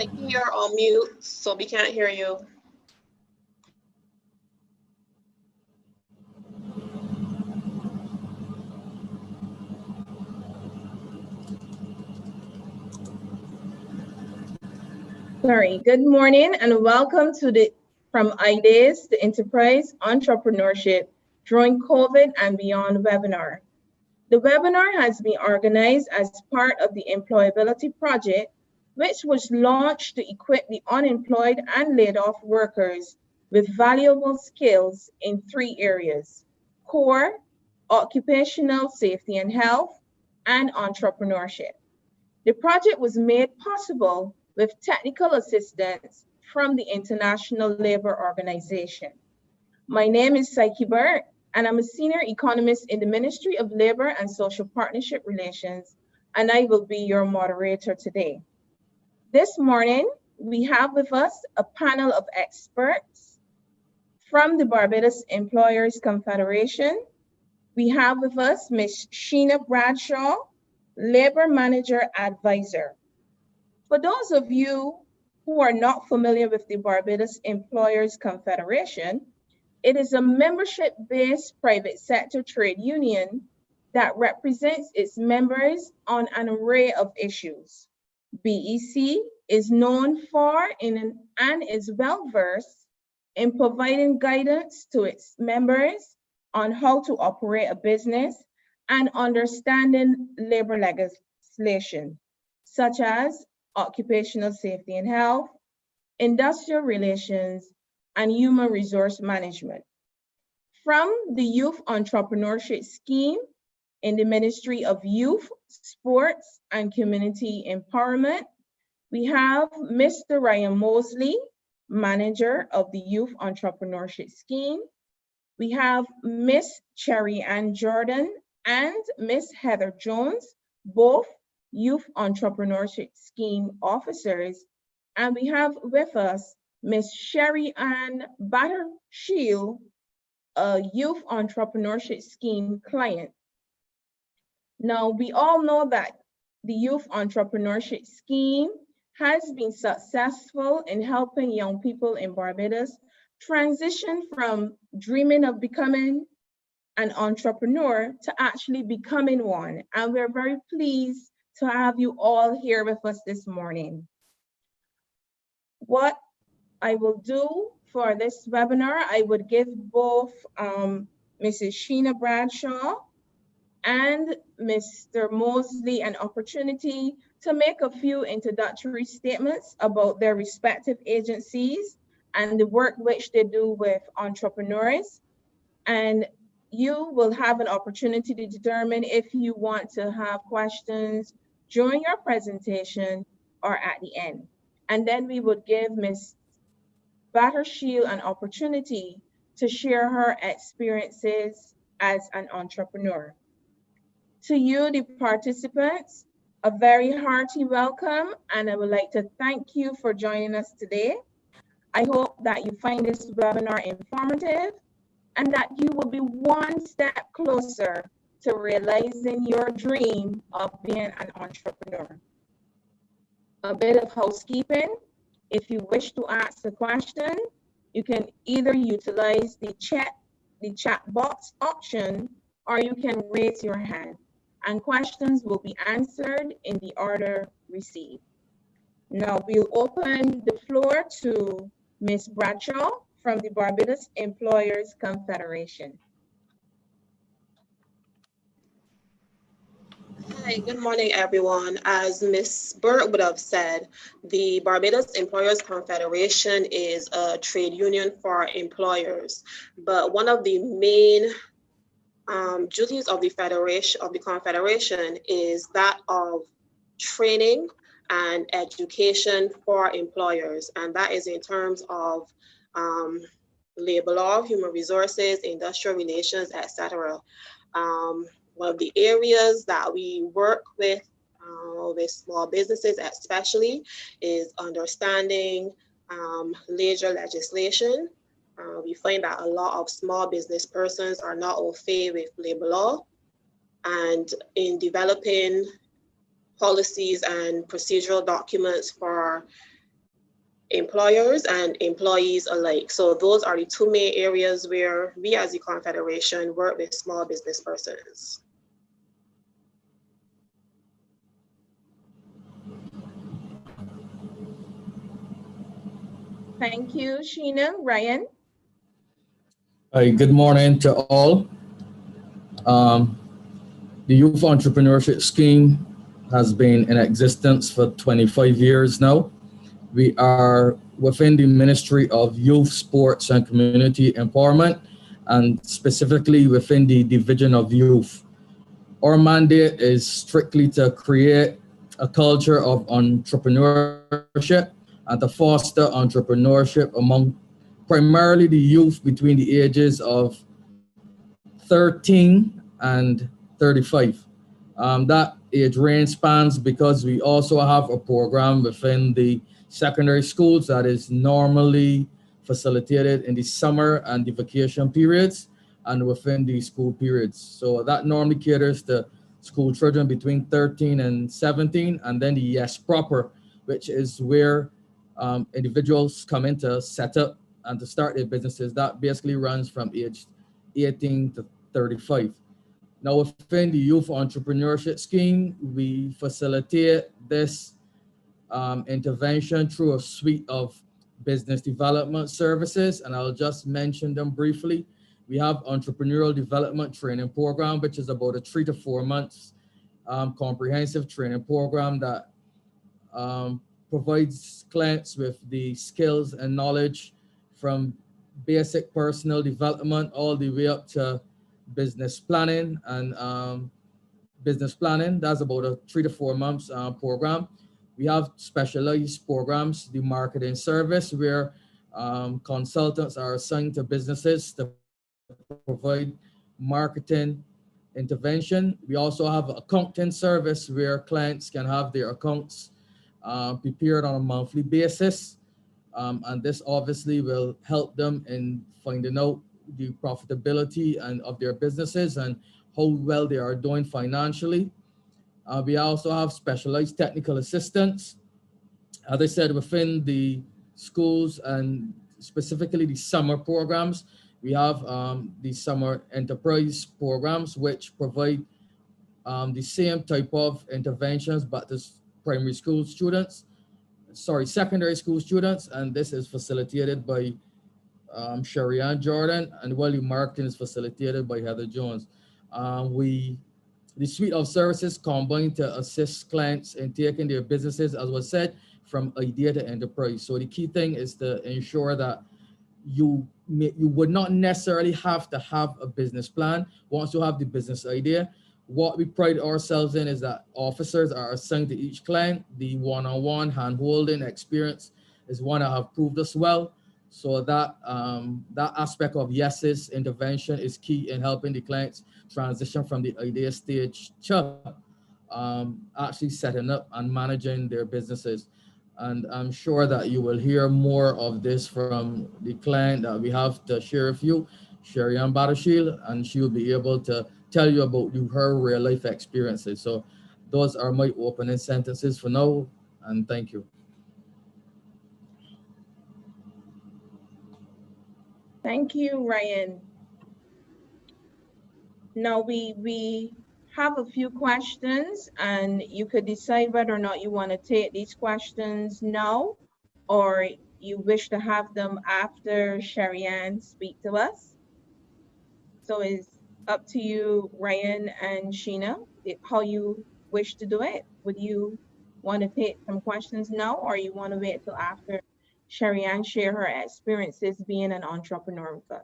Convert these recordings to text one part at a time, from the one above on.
I think you're on mute, so we can't hear you. Sorry, good morning and welcome to the From Ideas to Enterprise Entrepreneurship During COVID and Beyond webinar. The webinar has been organized as part of the Employability project, which was launched to equip the unemployed and laid off workers with valuable skills in 3 areas: core, occupational safety and health, and entrepreneurship. The project was made possible with technical assistance from the International Labour Organization. My name is Psyche Burt, and I'm a senior economist in the Ministry of Labour and Social Partnership Relations, and I will be your moderator today. This morning, we have with us a panel of experts from the Barbados Employers Confederation. We have with us Ms. Sheena Bradshaw, Labor Manager Advisor. For those of you who are not familiar with the Barbados Employers Confederation, it is a membership-based private sector trade union that represents its members on an array of issues. BEC is known for and is well-versed in providing guidance to its members on how to operate a business and understanding labor legislation, such as occupational safety and health, industrial relations, and human resource management. From the Youth Entrepreneurship Scheme in the Ministry of Youth, Sports, and Community Empowerment, we have Mr. Ryan Mosley, Manager of the Youth Entrepreneurship Scheme. We have Ms. Sharian Jordan and Ms. Heather Jones, both Youth Entrepreneurship Scheme officers. And we have with us Ms. Sharian Battershield, a Youth Entrepreneurship Scheme client. Now, we all know that the Youth Entrepreneurship Scheme has been successful in helping young people in Barbados transition from dreaming of becoming an entrepreneur to actually becoming one. And we're very pleased to have you all here with us this morning. What I will do for this webinar, I would give both Mrs. Sheena Bradshaw and Mr. Mosley an opportunity to make a few introductory statements about their respective agencies and the work which they do with entrepreneurs. And you will have an opportunity to determine if you want to have questions during your presentation or at the end. And then we would give Ms. Battershield an opportunity to share her experiences as an entrepreneur. To you, the participants, a very hearty welcome, and I would like to thank you for joining us today. I hope that you find this webinar informative and that you will be one step closer to realizing your dream of being an entrepreneur. A bit of housekeeping. If you wish to ask a question, you can either utilize the chat box option, or you can raise your hand, and questions will be answered in the order received. Now we'll open the floor to Ms. Bradshaw from the Barbados Employers Confederation. Hi, good morning, everyone. As Ms. Burt would have said, the Barbados Employers Confederation is a trade union for employers. But one of the main duties of the Confederation is that of training and education for employers, and that is in terms of labor law, human resources, industrial relations, etc. One of the areas that we work with small businesses especially is understanding labor legislation. We find that a lot of small business persons are not au fait with labor law, and in developing policies and procedural documents for employers and employees alike. So those are the two main areas where we as the Confederation work with small business persons. Thank you, Sheena. Ryan? Hi, good morning to all. Um, the Youth Entrepreneurship Scheme has been in existence for 25 years now. We are within the Ministry of Youth, Sports and Community Empowerment, and specifically within the Division of Youth. Our mandate is strictly to create a culture of entrepreneurship and to foster entrepreneurship among primarily the youth between the ages of 13 and 35. That age range spans because we also have a program within the secondary schools that is normally facilitated in the summer and the vacation periods and within the school periods. So that normally caters to school children between 13 and 17, and then the Yes Proper, which is where individuals come in to set up and to start their businesses. That basically runs from age 18 to 35. Now, within the Youth Entrepreneurship Scheme, we facilitate this intervention through a suite of business development services, and I'll just mention them briefly. We have Entrepreneurial Development Training Program, which is about a 3 to 4 months comprehensive training program that provides clients with the skills and knowledge from basic personal development all the way up to business planning and business planning. That's about a 3 to 4 months program. We have specialized programs, the marketing service, where consultants are assigned to businesses to provide marketing intervention. We also have accounting service where clients can have their accounts prepared on a monthly basis. And this obviously will help them in finding out the profitability and of their businesses and how well they are doing financially. We also have specialized technical assistance. As I said, within the schools and specifically the summer programs, we have the summer enterprise programs, which provide the same type of interventions, but to primary school students, secondary school students, and this is facilitated by Sharian Jordan, and while the marketing is facilitated by Heather Jones. The suite of services combined to assist clients in taking their businesses, as was said, from idea to enterprise. So the key thing is to ensure that you would not necessarily have to have a business plan once you have the business idea. What we pride ourselves in is that officers are assigned to each client. The one-on-one hand-holding experience is one that have proved us well. So that that aspect of YES's intervention is key in helping the clients transition from the idea stage to actually setting up and managing their businesses. And I'm sure that you will hear more of this from the client that we have to share with you, Sharian Batashil, and she will be able to tell you about her real life experiences. So those are my opening sentences for now, and thank you. Thank you, Ryan. Now we have a few questions, and you could decide whether or not you want to take these questions now or you wish to have them after Sharian speak to us. So it's up to you, Ryan and Sheena, how you wish to do it. Would you want to take some questions now, or you want to wait till after Sharian share her experiences being an entrepreneur with us?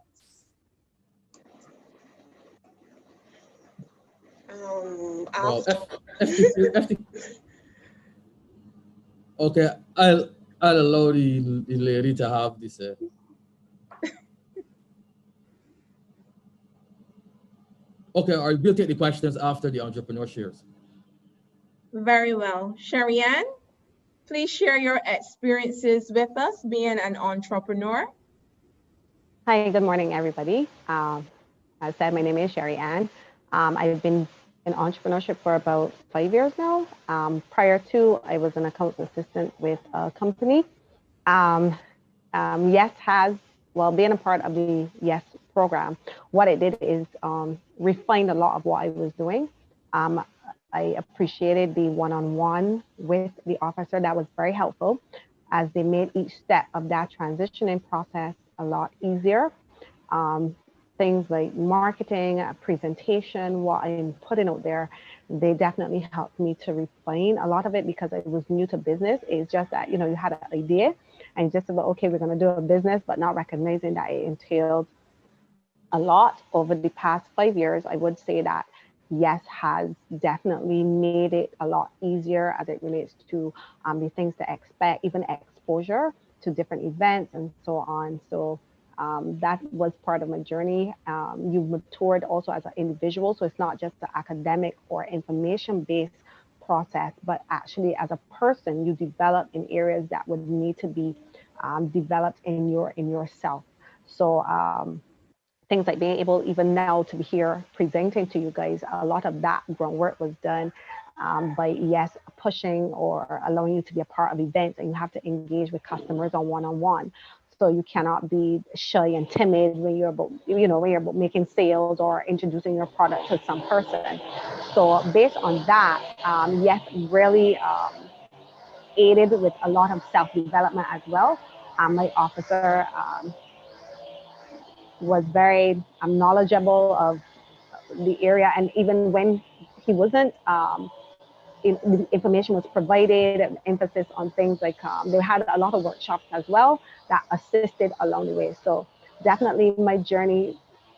Well, okay, I'll allow the lady to have this. Okay, or we'll take the questions after the entrepreneur shares. Very well. Sharian, please share your experiences with us being an entrepreneur. Hi, good morning, everybody. As I said, my name is Sharian. I've been in entrepreneurship for about 5 years now. Prior to, I was an accounts assistant with a company. Yes has, well, being a part of the Yes program, what it did is refine a lot of what I was doing. Um, I appreciated the one-on-one with the officer. That was very helpful as they made each step of that transitioning process a lot easier. Um, Things like marketing, presentation, what I'm putting out there, they definitely helped me to refine a lot of it because I was new to business. It's just that, you had an idea and just about, okay, we're going to do a business, but not recognizing that it entailed a lot over the past 5 years. I would say that Yes has definitely made it a lot easier as it relates to the things to expect, even exposure to different events and so on. So that was part of my journey. You've matured also as an individual. So it's not just the academic or information based process, but actually as a person, you develop in areas that would need to be developed in yourself. So things like being able even now to be here presenting to you guys, a lot of that groundwork was done by Yes pushing or allowing you to be a part of events, and you have to engage with customers on one-on-one. So you cannot be shy and timid when you're about, when you're about making sales or introducing your product to some person. So based on that, Yes really aided with a lot of self-development as well. My officer was very knowledgeable of the area, and even when he wasn't, information was provided, and emphasis on things like they had a lot of workshops as well that assisted along the way. So definitely my journey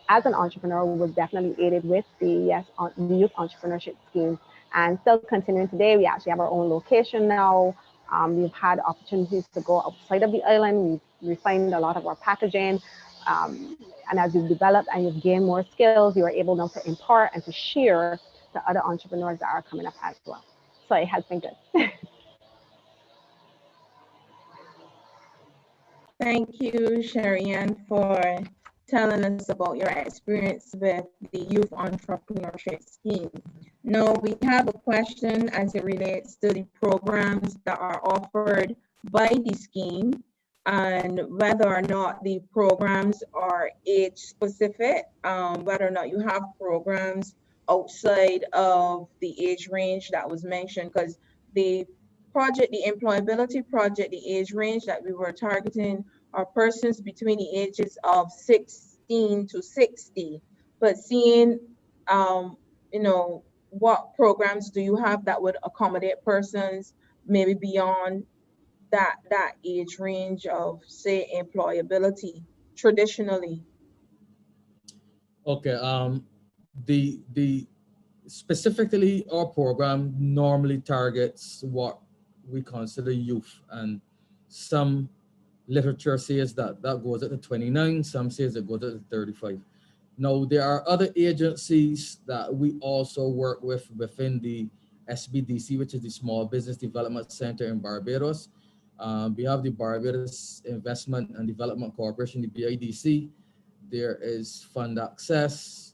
as an entrepreneur was definitely aided with the youth entrepreneurship scheme, and still continuing today. We actually have our own location now. We've had opportunities to go outside of the island. We've refined a lot of our packaging. And as you've developed and you've gained more skills, you are able now to impart and to share to other entrepreneurs that are coming up as well. So it has been good. Thank you, Sharian, for telling us about your experience with the Youth Entrepreneurship Scheme. Now, we have a question as it relates to the programs that are offered by the scheme and whether or not the programs are age specific, whether or not you have programs outside of the age range that was mentioned, because the employability project, the age range that we were targeting are persons between the ages of 16 to 60. But seeing, what programs do you have that would accommodate persons maybe beyond that age range of, say, employability traditionally? Okay. The specifically our program normally targets what we consider youth, and some literature says that that goes up to 29, some says it goes up to 35. Now, there are other agencies that we also work with within the SBDC, which is the Small Business Development Center in Barbados. We have the Barbados Investment and Development Corporation, the BIDC. There is Fund Access.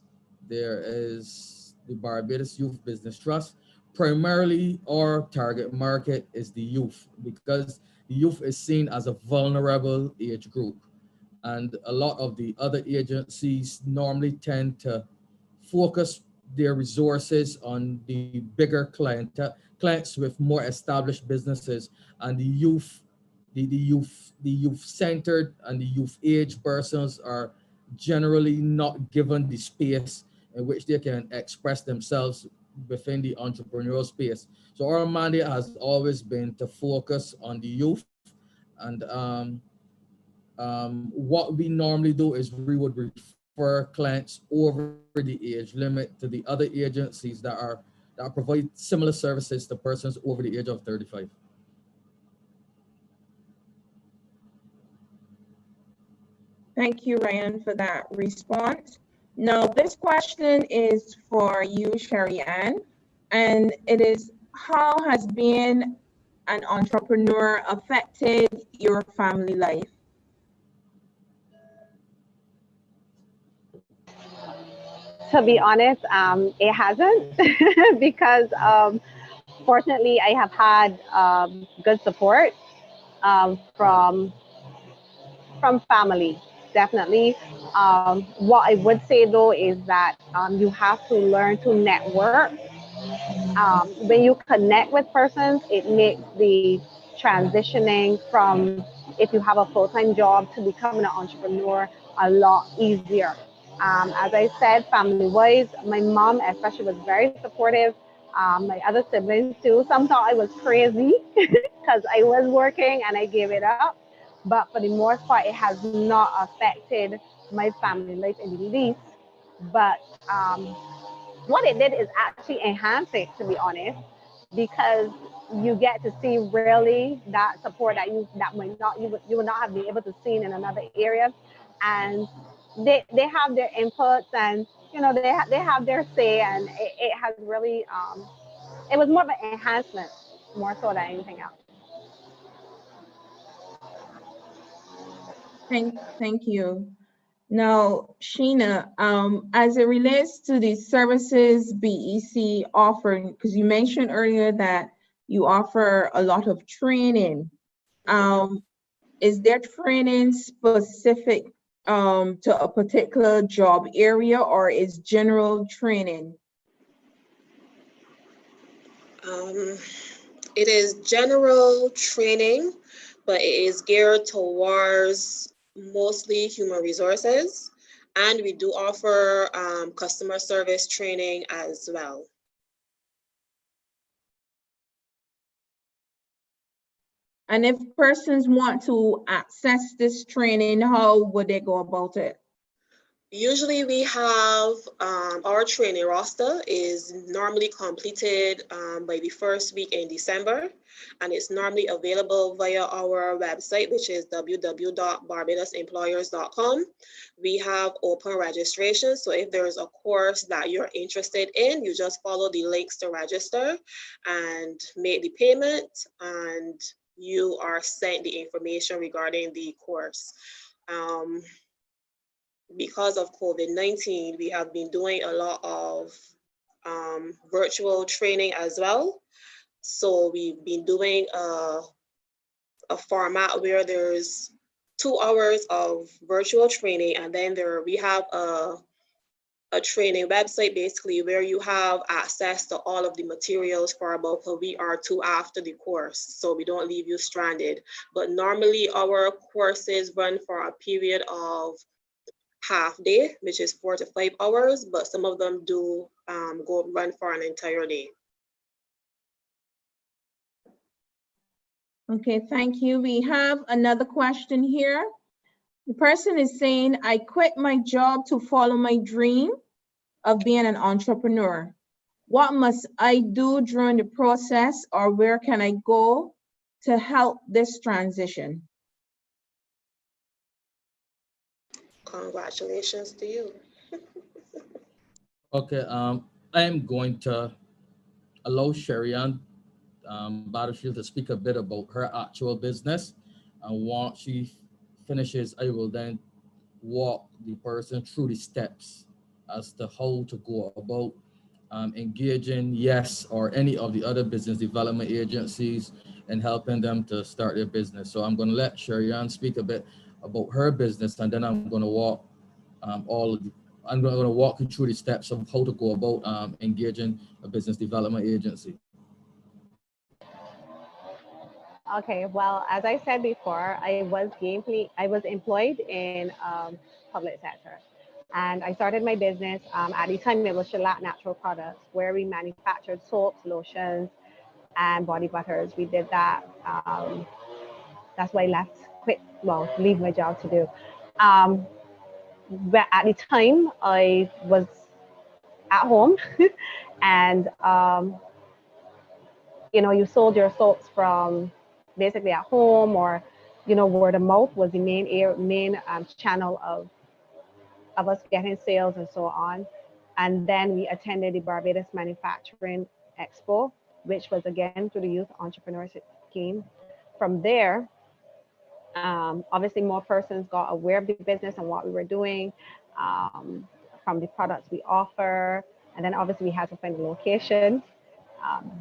There is the Barbados Youth Business Trust. Primarily, our target market is the youth because the youth is seen as a vulnerable age group. And a lot of the other agencies normally tend to focus their resources on the bigger clients with more established businesses, and the youth centered and the youth age persons are generally not given the space in which they can express themselves within the entrepreneurial space. So our mandate has always been to focus on the youth, and what we normally do is we would refer clients over the age limit to the other agencies that provide similar services to persons over the age of 35. Thank you, Ryan, for that response. Now, this question is for you, Sharian, and it is, how has being an entrepreneur affected your family life? To be honest, it hasn't because fortunately I have had good support. from family, definitely. What I would say though is that you have to learn to network. When you connect with persons, it makes the transitioning from if you have a full-time job to becoming an entrepreneur a lot easier. As I said, family-wise, my mom especially was very supportive. My other siblings too. Some thought I was crazy because I was working and I gave it up. But for the most part, it has not affected my family life in the least. But what it did is actually enhance it, to be honest, because you get to see really that support that might not you would not have been able to see in another area, and they have their inputs, and they have their say, and it has really it was more of an enhancement more so than anything else. Thank you. Now, Sheena, as it relates to the services BEC offering, because you mentioned earlier that you offer a lot of training. Is there training specific to a particular job area, or is general training? It is general training, but it is geared towards mostly human resources. And we do offer customer service training as well. And if persons want to access this training, how would they go about it? Usually we have our training roster is normally completed by the first week in December, and it's normally available via our website, which is www.barbadosemployers.com. We have open registration, so if there's a course that you're interested in, you just follow the links to register and make the payment, and you are sent the information regarding the course. Because of COVID-19, we have been doing a lot of virtual training as well. So we've been doing a format where there's 2 hours of virtual training, and then we have a training website basically where you have access to all of the materials for about a week or 2 after the course, so we don't leave you stranded. But normally our courses run for a period of half day, which is 4 to 5 hours, but some of them do run for an entire day. Okay, thank you. We have another question here. The person is saying, I quit my job to follow my dream of being an entrepreneur. What must I do during the process, or where can I go to help this transition? Congratulations to you. Okay, I am going to allow Sharian Battlefield to speak a bit about her actual business, and once she finishes, I will then walk the person through the steps as to how to go about engaging Yes or any of the other business development agencies and helping them to start their business. So I'm going to let Sharian speak a bit about her business, and then I'm going to walk I'm going to walk you through the steps of how to go about engaging a business development agency. Okay, well, as I said before, I was employed in public sector, and I started my business. At the time, it was Shellac Natural Products, where we manufactured soaps, lotions, and body butters. We did that. That's why I leave my job to do. But at the time, I was at home, and you sold your soaps from basically at home, or word of mouth was the main channel of us getting sales and so on. And then we attended the Barbados Manufacturing Expo, which was again through the Youth Entrepreneurship Scheme. From there, obviously more persons got aware of the business and what we were doing, from the products we offer. And then obviously we had to find a location.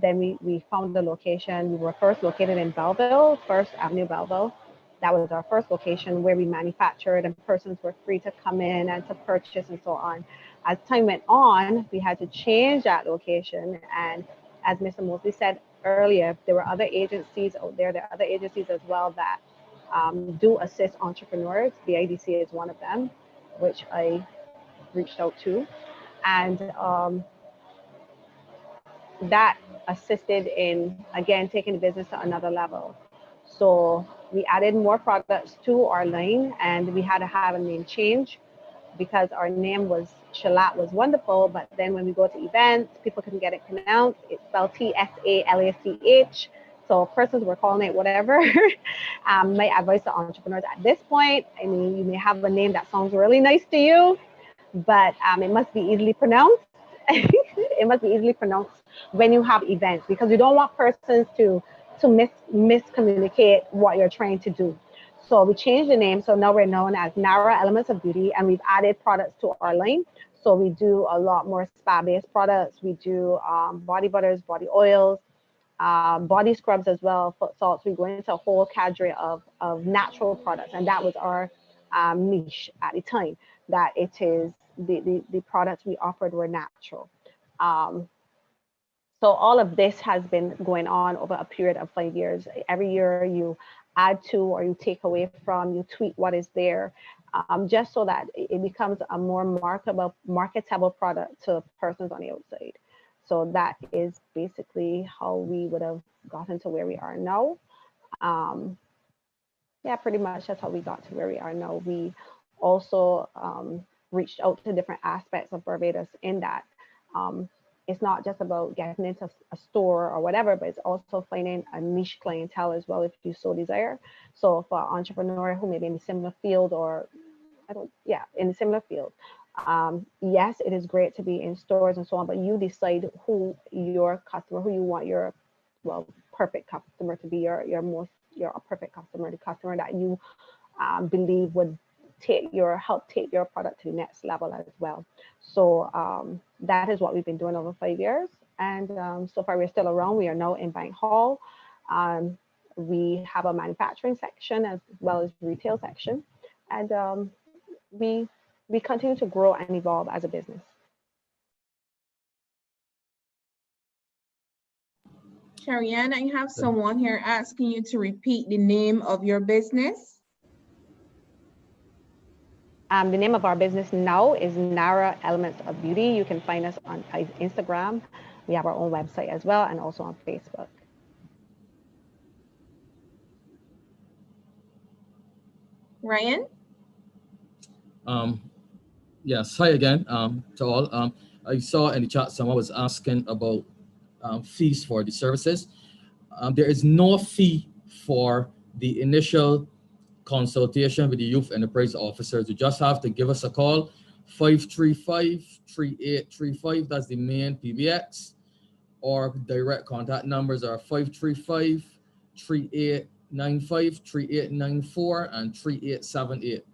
Then we found the location. We were first located in Belleville, First Avenue, Belleville. That was our first location where we manufactured, and persons were free to come in and to purchase and so on. As time went on, we had to change that location. And as Mr. Mosley said earlier, there were other agencies out there. There are other agencies as well that do assist entrepreneurs. The IDC is one of them, which I reached out to. And that assisted in, again, taking the business to another level. So we added more products to our line, and we had to have a name change because our name was Shalat was wonderful, but then when we go to events, people couldn't get it pronounced. It's spelled T-S-A-L-A-C-H. So persons were calling it whatever. My advice to entrepreneurs at this point, I mean, you may have a name that sounds really nice to you, but it must be easily pronounced. It must be easily pronounced when you have events, because you don't want persons to miscommunicate what you're trying to do. So we changed the name. So now we're known as Nara Elements of Beauty, and we've added products to our line. So we do a lot more spa-based products. We do body butters, body oils, body scrubs as well, foot salts. We go into a whole cadre of natural products, and that was our niche at the time, that it is the products we offered were natural. So all of this has been going on over a period of 5 years. Every year you add to or you take away from, you tweak what is there, just so that it becomes a more marketable product to persons on the outside. So that is basically how we would have gotten to where we are now. Yeah, pretty much that's how we got to where we are now. We also reached out to different aspects of Barbados in that. It's not just about getting into a store or whatever, but it's also finding a niche clientele as well, if you so desire. So for an entrepreneur who may be in a similar field or, in a similar field, yes, it is great to be in stores and so on, but you decide who your customer, who you want your, perfect customer to be, your perfect customer, the customer that you believe would help take your product to the next level as well. So that is what we've been doing over 5 years. And so far we're still around. We are now in Bank Hall. We have a manufacturing section as well as retail section. And we continue to grow and evolve as a business. Sharian, I have someone here asking you to repeat the name of your business. The name of our business now is Nara Elements of Beauty. You can find us on Instagram. We have our own website as well, and also on Facebook. Ryan? Yes, hi again to all. I saw in the chat someone was asking about fees for the services. There is no fee for the initial consultation with the youth enterprise officers. You just have to give us a call, 535-3835. That's the main PBX. Or direct contact numbers are 535-3895, 3894, and 3878.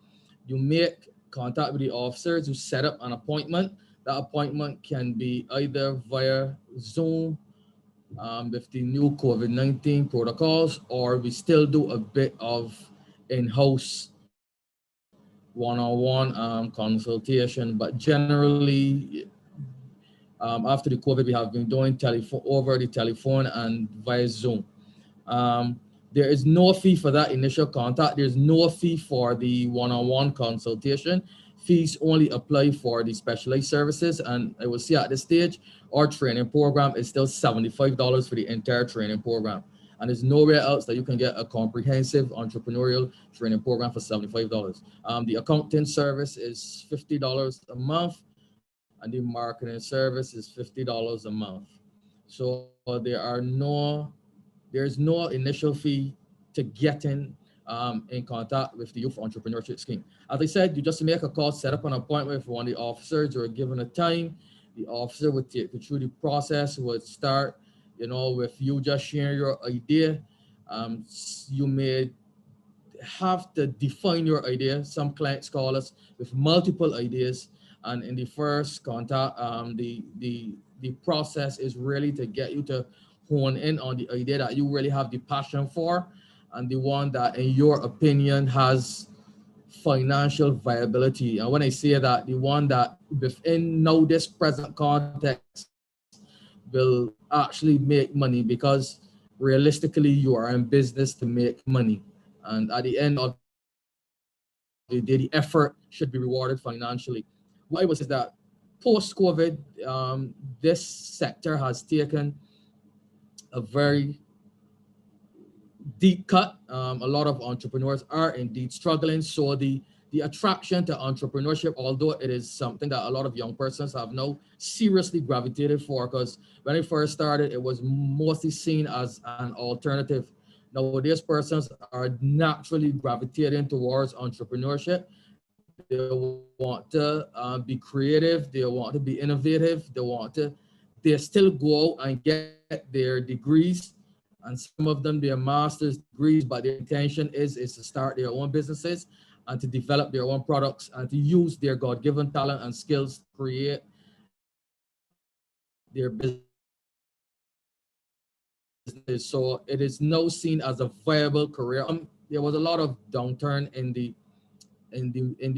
You make contact with the officers, you set up an appointment. That appointment can be either via Zoom with the new COVID-19 protocols, or we still do a bit of in-house one-on-one consultation. But generally, after the COVID, we have been doing over the telephone and via Zoom. There is no fee for that initial contact. There's no fee for the one-on-one consultation. Fees only apply for the specialized services. And I will see at this stage, our training program is still $75 for the entire training program. And there's nowhere else that you can get a comprehensive entrepreneurial training program for $75. The accounting service is $50 a month, and the marketing service is $50 a month. So there's no initial fee to get in contact with the Youth Entrepreneurship Scheme. As I said, you just make a call, set up an appointment with one of the officers. You're given a time. The officer would take you through the process, would start, with you just sharing your idea. You may have to define your idea. Some clients call us with multiple ideas, and in the first contact, the the process is really to get you to hone in on the idea that you really have the passion for, and the one that, in your opinion, has financial viability. And when I say that, the one that within now this present context will actually make money, because realistically you are in business to make money, and at the end of the day the effort should be rewarded financially. What I would say is that post-COVID, this sector has taken a very deep cut. A lot of entrepreneurs are indeed struggling. So the attraction to entrepreneurship, although it is something that a lot of young persons have now seriously gravitated for, because when it first started, it was mostly seen as an alternative. Nowadays, persons are naturally gravitating towards entrepreneurship. They want to be creative. They want to be innovative. They still go out and get their degrees, and some of them their master's degrees, but their intention is to start their own businesses and to develop their own products and to use their God-given talent and skills to create their business. So it is now seen as a viable career. There was a lot of downturn in the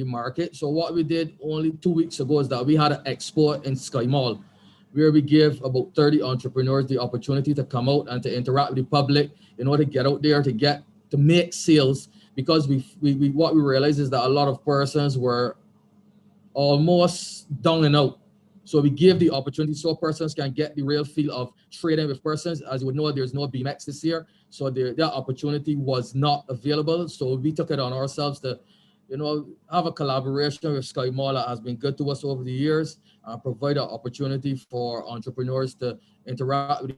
market. So what we did only 2 weeks ago is that we had an expo in Sky Mall, where we give about 30 entrepreneurs the opportunity to come out and to interact with the public in order to get out there to make sales. Because what we realized is that a lot of persons were almost down and out. So we give the opportunity so persons can get the real feel of trading with persons. As you would know, there's no BMX this year, so that opportunity was not available. So we took it on ourselves to, have a collaboration with Sky Mall that has been good to us over the years, provide an opportunity for entrepreneurs to interact with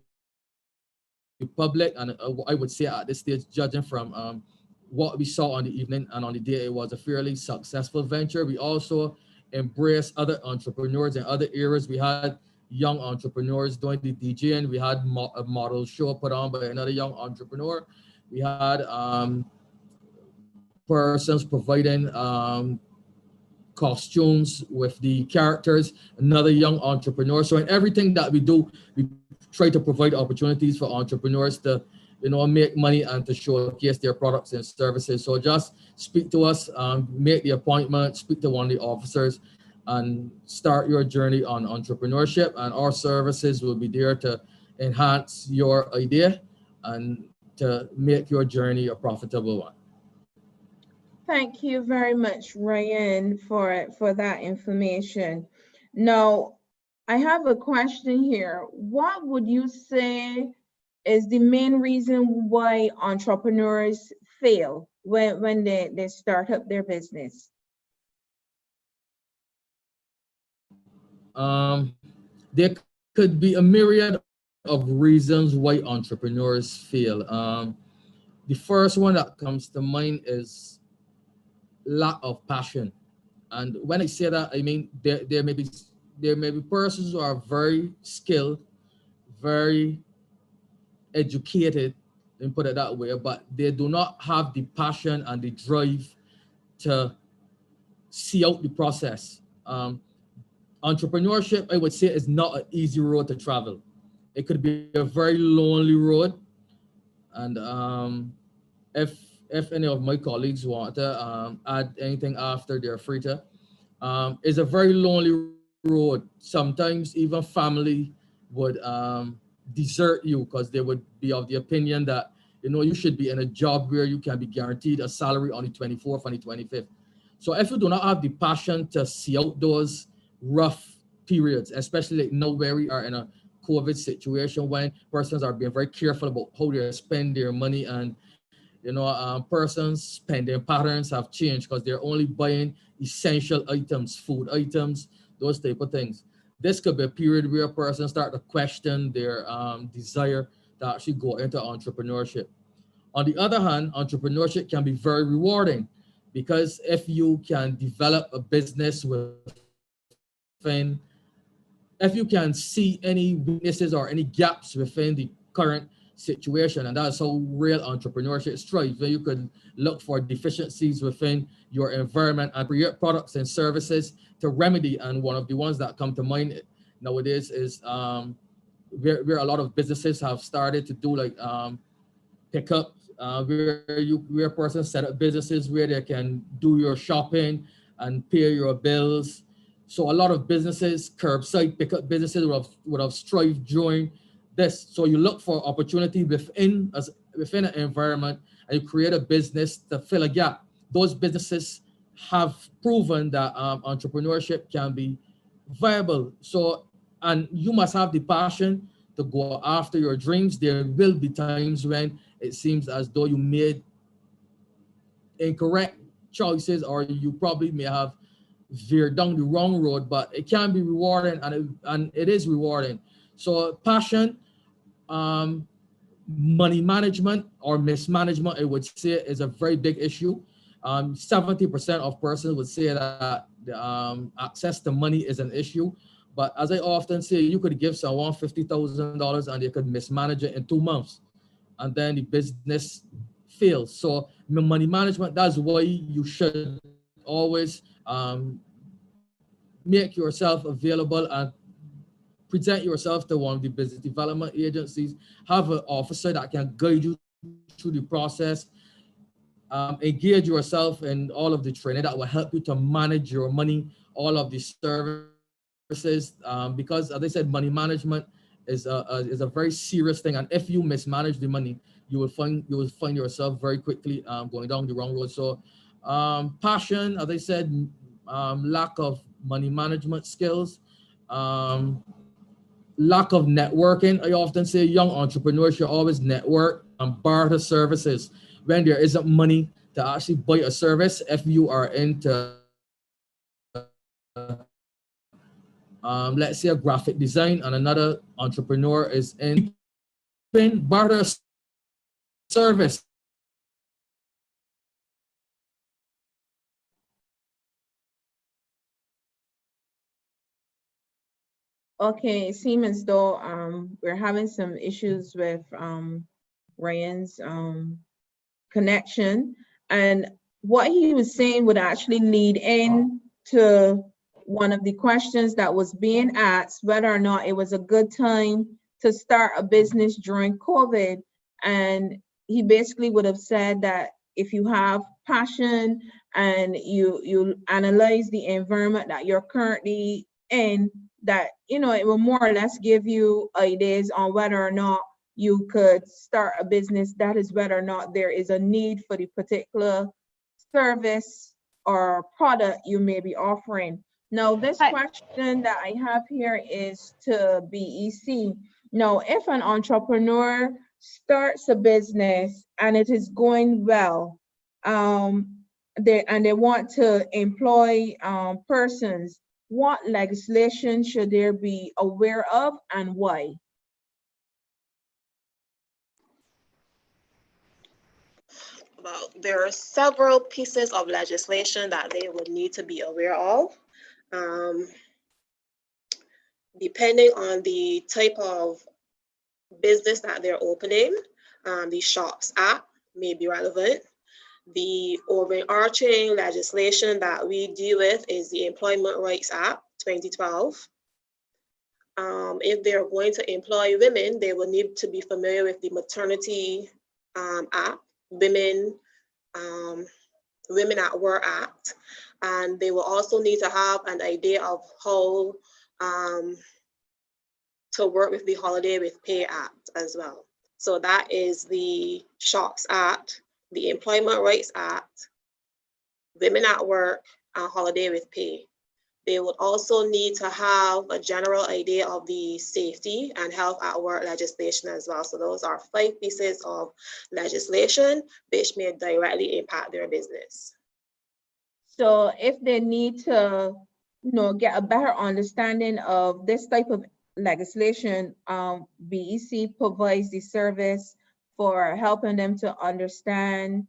the public. And I would say at this stage, judging from what we saw on the evening and on the day, it was a fairly successful venture. We also embrace other entrepreneurs in other areas. We had young entrepreneurs doing the DJing. We had a model show put on by another young entrepreneur. We had persons providing costumes with the characters, another young entrepreneur. So in everything that we do, we try to provide opportunities for entrepreneurs to make money and to showcase their products and services. So just speak to us, make the appointment, speak to one of the officers, and start your journey on entrepreneurship. And our services will be there to enhance your idea and to make your journey a profitable one. Thank you very much, Ryan, for that information. Now, I have a question here. What would you say is the main reason why entrepreneurs fail when they start up their business? There could be a myriad of reasons why entrepreneurs fail. The first one that comes to mind is lack of passion. And when I say that, I mean there may be persons who are very skilled, very educated, and put it that way, but they do not have the passion and the drive to see out the process. Entrepreneurship, I would say, is not an easy road to travel. It could be a very lonely road. And if any of my colleagues want to add anything after, they're free to. It's a very lonely road. Sometimes even family would desert you because they would be of the opinion that you should be in a job where you can be guaranteed a salary on the 24th and the 25th. So if you do not have the passion to see out those rough periods, especially like now where we are in a COVID situation when persons are being very careful about how they spend their money, and persons' spending patterns have changed because they're only buying essential items, food items, those type of things. This could be a period where persons start to question their desire to actually go into entrepreneurship. On the other hand, entrepreneurship can be very rewarding because if you can develop a business if you can see any weaknesses or any gaps within the current situation, and that's how real entrepreneurship strives, where you could look for deficiencies within your environment and create products and services to remedy. And one of the ones that come to mind nowadays is where a lot of businesses have started to do like pickup, where a person set up businesses where they can do your shopping and pay your bills. So a lot of businesses, curbside pickup businesses, would have strived during this. So you look for opportunity within an environment, and you create a business to fill a gap. Those businesses have proven that entrepreneurship can be viable. So, and you must have the passion to go after your dreams. There will be times when it seems as though you made incorrect choices, or you probably may have veered down the wrong road, but it can be rewarding, and it is rewarding. So passion, money management or mismanagement, I would say, is a very big issue. 70% of persons would say that access to money is an issue. But as I often say, you could give someone $50,000 and they could mismanage it in 2 months, and then the business fails. So money management, that's why you should always make yourself available and present yourself to one of the business development agencies. Have an officer that can guide you through the process. Engage yourself in all of the training that will help you to manage your money, all of the services, because as I said, money management is a very serious thing. And if you mismanage the money, you will find yourself very quickly going down the wrong road. So passion, as I said, lack of money management skills, lack of networking. I often say young entrepreneurs should always network and barter services when there isn't money to actually buy a service. If you are into let's say a graphic design, and another entrepreneur is in barter service. Okay, it seems as though we're having some issues with Ryan's connection, and what he was saying would actually lead in to one of the questions that was being asked, whether or not it was a good time to start a business during COVID. And he basically would have said that if you have passion and you analyze the environment that you're currently in, that it will more or less give you ideas on whether or not you could start a business, that is whether or not there is a need for the particular service or product you may be offering. Now, this question that I have here is to BEC. Now, if an entrepreneur starts a business and it is going well, they want to employ persons, what legislation should they be aware of and why? Well, there are several pieces of legislation that they would need to be aware of. Depending on the type of business that they're opening, the Shops Act may be relevant. The overarching legislation that we deal with is the Employment Rights Act 2012. If they're going to employ women, they will need to be familiar with the Maternity Act, Women at Work Act, and they will also need to have an idea of how to work with the Holiday with Pay Act as well. So that is the Shops Act, the Employment Rights Act, Women at Work, and Holiday with Pay. They would also need to have a general idea of the safety and health at work legislation as well. So those are 5 pieces of legislation which may directly impact their business. So if they need to, get a better understanding of this type of legislation, BEC provides the service for helping them to understand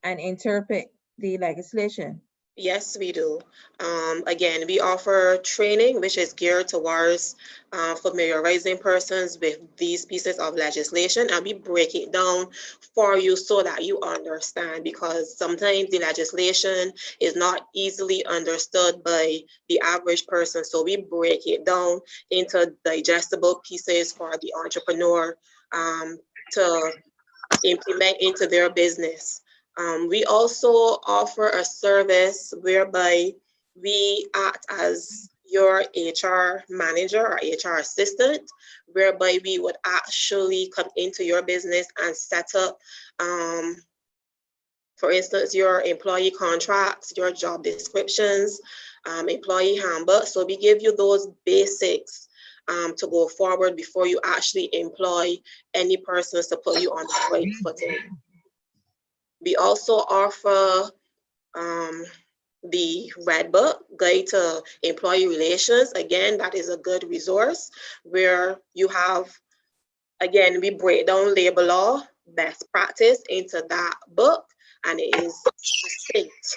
and interpret the legislation. Yes, we do. Again, we offer training which is geared towards familiarizing persons with these pieces of legislation, and we break it down for you so that you understand, because sometimes the legislation is not easily understood by the average person. So we break it down into digestible pieces for the entrepreneur to implement into their business. We also offer a service whereby we act as your HR manager or HR assistant, whereby we would actually come into your business and set up, for instance, your employee contracts, your job descriptions, employee handbook. So we give you those basics to go forward before you actually employ any persons to put you on the right footing. We also offer the Red Book Guide to Employee Relations. Again, that is a good resource where you have, again, we break down labor law best practice into that book, and it is succinct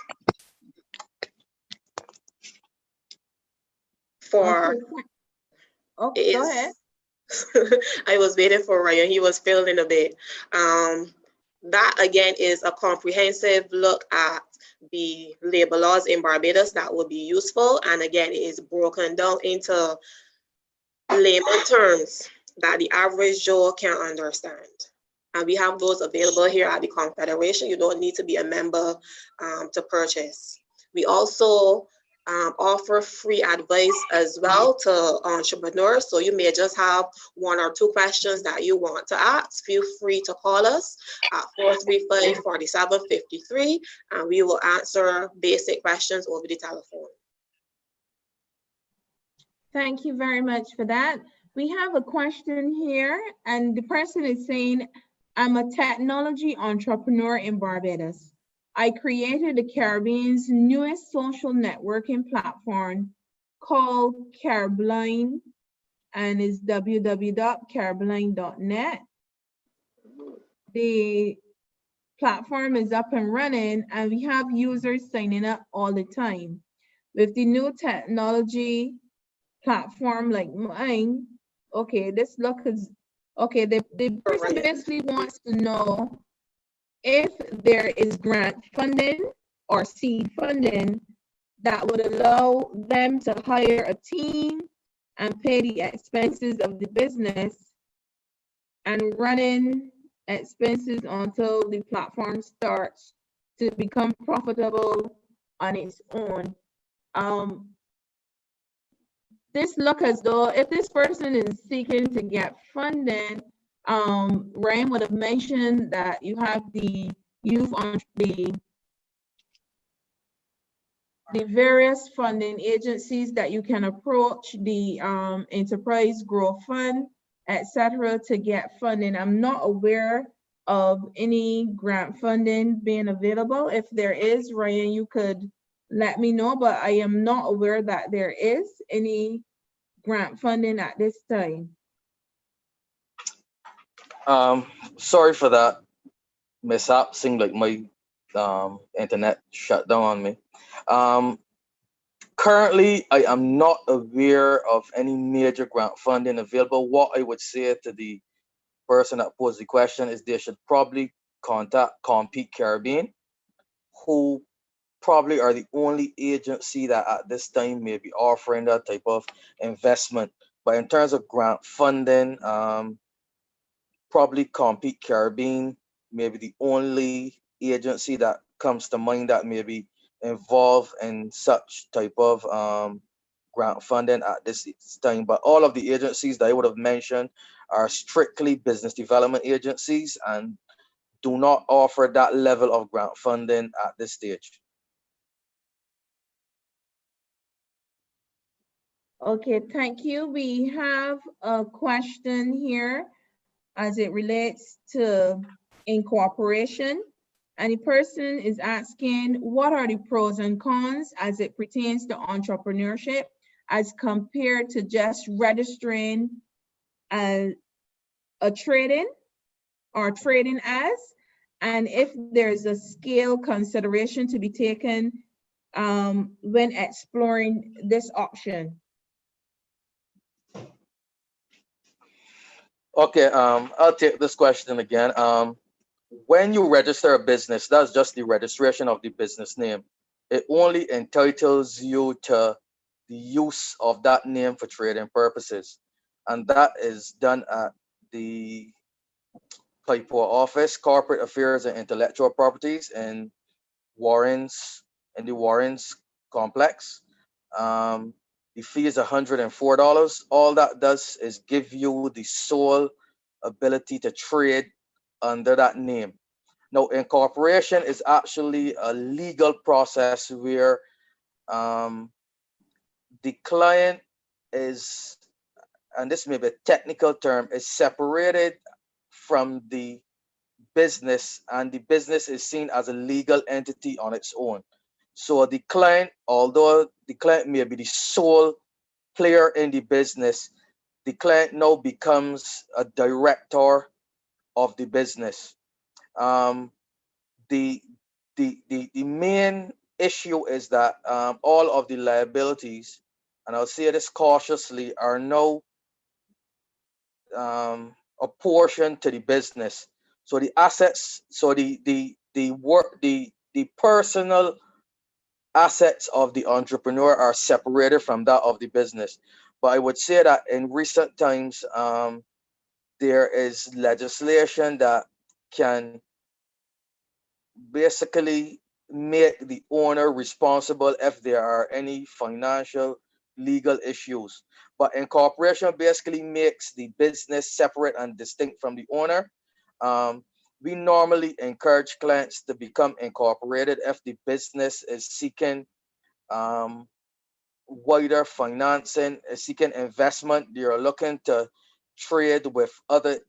for Okay, go ahead. I was waiting for Ryan. He was filling a bit. That again is a comprehensive look at the labor laws in Barbados that would be useful. And again, it is broken down into layman terms that the average Joe can understand. And we have those available here at the Confederation. You don't need to be a member to purchase. We also offer free advice as well to entrepreneurs. So you may just have one or two questions that you want to ask. Feel free to call us at 435-4753, and we will answer basic questions over the telephone. Thank you very much for that. We have a question here, and the person is saying, I'm a technology entrepreneur in Barbados. I created the Caribbean's newest social networking platform called Caribline, and it's www.caribline.net. The platform is up and running, and we have users signing up all the time. With the new technology platform like mine, okay, this look is, okay, the person basically wants to know if there is grant funding or seed funding that would allow them to hire a team and pay the expenses of the business and running expenses until the platform starts to become profitable on its own. This look as though if this person is seeking to get funding, Ryan would have mentioned that you have the youth on the various funding agencies that you can approach, the Enterprise Growth Fund, etc., to get funding. I'm not aware of any grant funding being available. If there is, Ryan, you could let me know, but I am not aware that there is any grant funding at this time. Sorry for that mishap. Seemed like my internet shut down on me. Currently, I am not aware of any major grant funding available. What I would say to the person that posed the question is they should probably contact Compete Caribbean, who probably are the only agency that at this time may be offering that type of investment. But in terms of grant funding, probably Compete Caribbean may be the only agency that comes to mind that may be involved in such type of grant funding at this time. But all of the agencies that I would have mentioned are strictly business development agencies and do not offer that level of grant funding at this stage. Okay, thank you. We have a question here as it relates to incorporation. And the person is asking, what are the pros and cons as it pertains to entrepreneurship as compared to just registering as a trading or trading as, and if there's a scale consideration to be taken when exploring this option? Okay, I'll take this question again. When you register a business, that's just the registration of the business name. It only entitles you to the use of that name for trading purposes. And that is done at the Paipo Office, Corporate Affairs and Intellectual Properties in Warrens, in the Warrens complex. Um, the fee is $104. All that does is give you the sole ability to trade under that name. Now, incorporation is actually a legal process where um, the client is, and this may be a technical term, is separated from the business, and the business is seen as a legal entity on its own. So the client, although the client may be the sole player in the business, the client now becomes a director of the business. Um, the, the main issue is that all of the liabilities, and I'll say this cautiously, are now apportioned to the business. So the assets, so the work, the personal assets of the entrepreneur are separated from that of the business. But I would say that in recent times, there is legislation that can basically make the owner responsible if there are any financial legal issues. But incorporation basically makes the business separate and distinct from the owner. Um, we normally encourage clients to become incorporated if the business is seeking um, wider financing, is seeking investment. You're looking to trade with other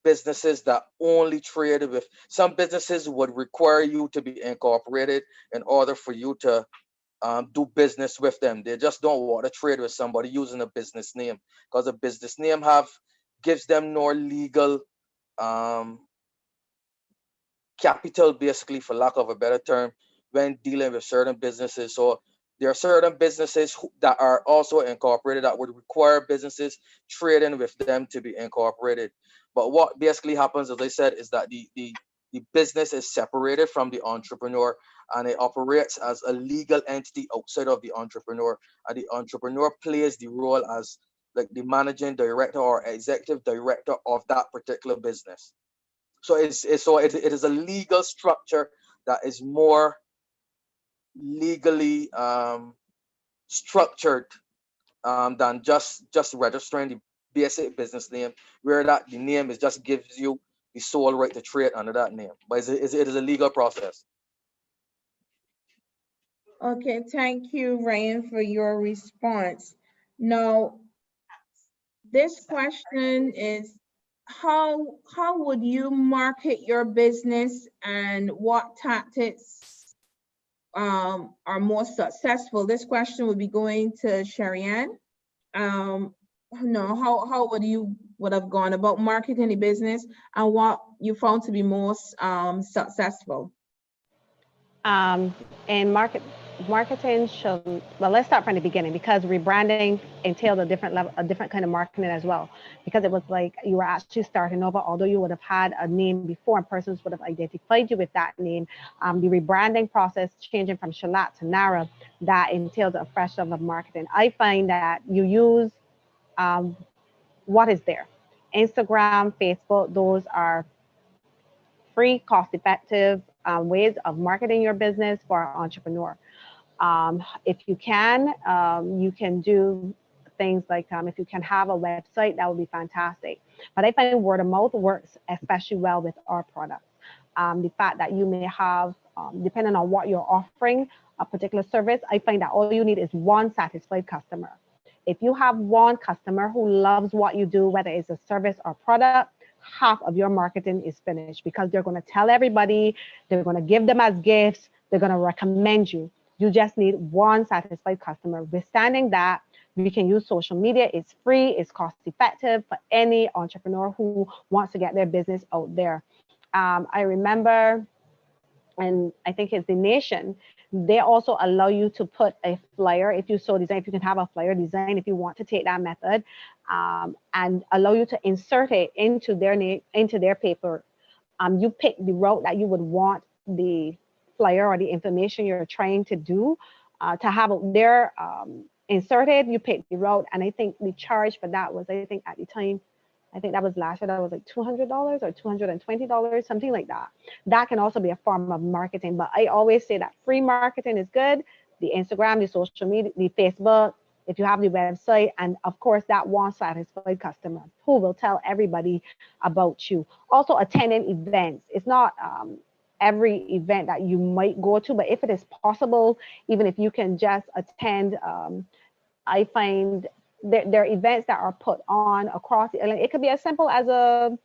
businesses that only trade with, some businesses would require you to be incorporated in order for you to do business with them. They just don't want to trade with somebody using a business name, because a business name gives them more legal um, capital, basically, for lack of a better term, when dealing with certain businesses. So there are certain businesses that are also incorporated that would require businesses trading with them to be incorporated. But what basically happens, as I said, is that the business is separated from the entrepreneur, and it operates as a legal entity outside of the entrepreneur. And the entrepreneur plays the role as like the managing director or executive director of that particular business. So it is a legal structure that is more legally structured than just registering the basic business name, where that the name is just gives you the sole right to trade under that name. But it is a legal process. Okay, thank you, Ryan, for your response. Now, this question is, how would you market your business, and what tactics are more successful? This question would be going to Sharian. No, how would have gone about marketing the business, and what you found to be most successful? And marketing should, well, let's start from the beginning, because rebranding entailed a different level, a different kind of marketing as well, because it was like you were actually starting over. Although you would have had a name before and persons would have identified you with that name, the rebranding process, changing from Shalat to Nara, that entailed a fresh level of marketing. I find that you use what is there. Instagram, Facebook, those are free, cost-effective ways of marketing your business for an entrepreneur. If you can do things like if you can have a website, that would be fantastic. But I find word of mouth works especially well with our products. The fact that you may have, depending on what you're offering, a particular service, I find that all you need is one satisfied customer. If you have one customer who loves what you do, whether it's a service or product, half of your marketing is finished, because they're going to tell everybody, they're going to give them as gifts, they're going to recommend you. You just need one satisfied customer. Withstanding that, we can use social media. It's free, it's cost effective for any entrepreneur who wants to get their business out there. I remember, and I think it's the Nation, They also allow you to put a flyer if you so design, if you can have a flyer design, if you want to take that method, and allow you to insert it into their name, into their paper. You pick the route that you would want the flyer or the information you're trying to do to have it there inserted. You pick the route, and I think the charge for that was, I think at the time, I think that was last year, that was like $200 or $220, something like that. That can also be a form of marketing, but I always say that free marketing is good. The Instagram, the social media, the Facebook, if you have the website, and of course that one satisfied customer who will tell everybody about you. Also attending events. It's not every event that you might go to, but if it is possible, even if you can just attend, I find there are events that are put on across, it could be as simple as a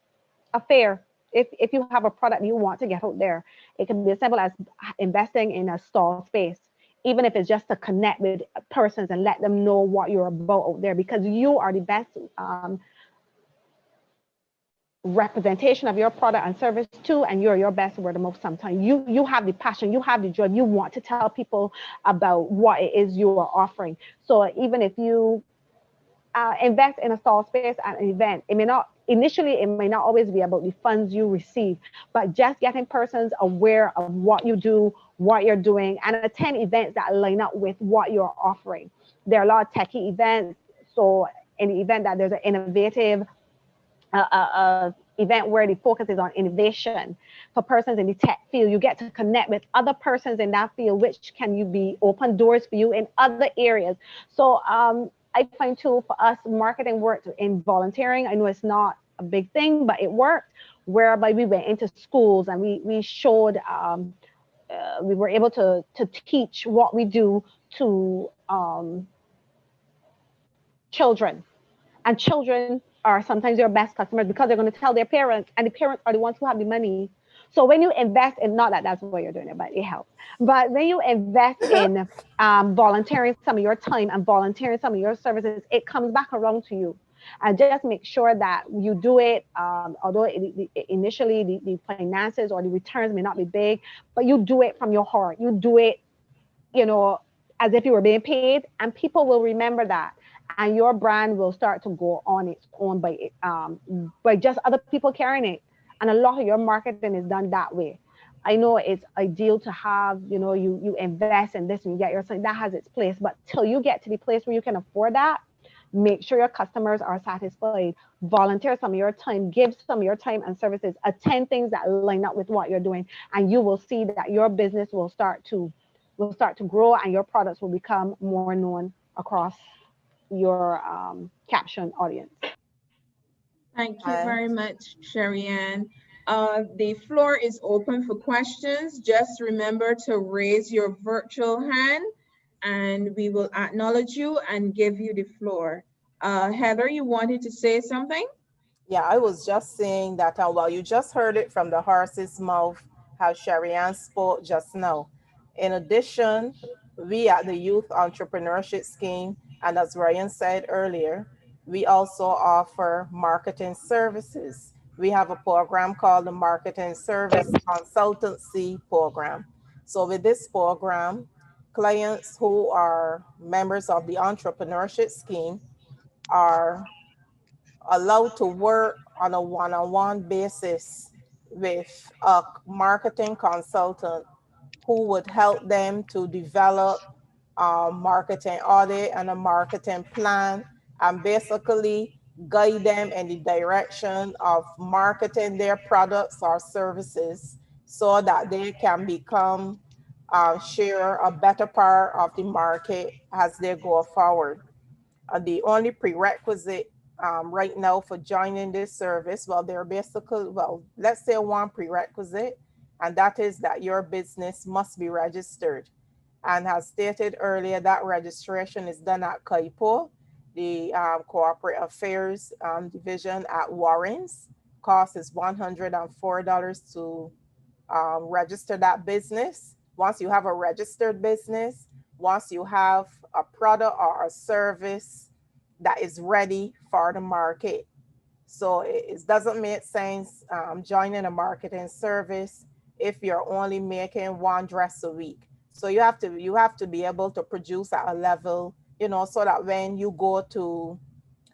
fair. If you have a product you want to get out there, it can be as simple as investing in a stall space, even if it's just to connect with persons and let them know what you're about out there, because you are the best representation of your product and service too, and you're your best word of mouth. Sometimes you have the passion, you have the joy, you want to tell people about what it is you are offering. So even if you invest in a stall space at an event, it may not initially, it may not always be about the funds you receive, but just getting persons aware of what you do, what you're doing, and attend events that line up with what you're offering. There are a lot of techie events. So in the event that there's an innovative event where the focus is on innovation for persons in the tech field, you get to connect with other persons in that field, which can you be open doors for you in other areas. So I find too, for us, marketing worked in volunteering. I know it's not a big thing, but it worked, whereby we went into schools and we showed, we were able to teach what we do to children. And children are sometimes your best customers because they're going to tell their parents, and the parents are the ones who have the money. So when you invest in, not that that's why you're doing it, but it helps. But when you invest in volunteering some of your time and volunteering some of your services, it comes back around to you. And just make sure that you do it, although initially the finances or the returns may not be big, but you do it from your heart. You do it, you know, as if you were being paid, and people will remember that. And your brand will start to go on its own by just other people carrying it. And a lot of your marketing is done that way. I know it's ideal to have, you know, you invest in this and you get your something that has its place, but till you get to the place where you can afford that, make sure your customers are satisfied. Volunteer some of your time, give some of your time and services, attend things that line up with what you're doing, and you will see that your business will start to grow and your products will become more known across your caption audience. Thank you very much, Sharian. The floor is open for questions. Just remember to raise your virtual hand and we will acknowledge you and give you the floor. Heather, you wanted to say something? Yeah, I was just saying that, well, you just heard it from the horse's mouth, how Sharian spoke just now. In addition, we at the Youth Entrepreneurship Scheme, and as Ryan said earlier, we also offer marketing services. We have a program called the Marketing Service Consultancy Program. So with this program, clients who are members of the Entrepreneurship Scheme are allowed to work on a one-on-one basis with a marketing consultant who would help them to develop a marketing audit and a marketing plan, and basically guide them in the direction of marketing their products or services so that they can become share a better part of the market as they go forward. The only prerequisite right now for joining this service, well, there are basically, well, let's say one prerequisite, and that is that your business must be registered. And as stated earlier, that registration is done at CAIPO, the Corporate Affairs Division at Warrens. Cost is $104 to register that business. Once you have a registered business, once you have a product or a service that is ready for the market. So it doesn't make sense joining a marketing service if you're only making one dress a week. So you have to be able to produce at a level, you know, so that when you go to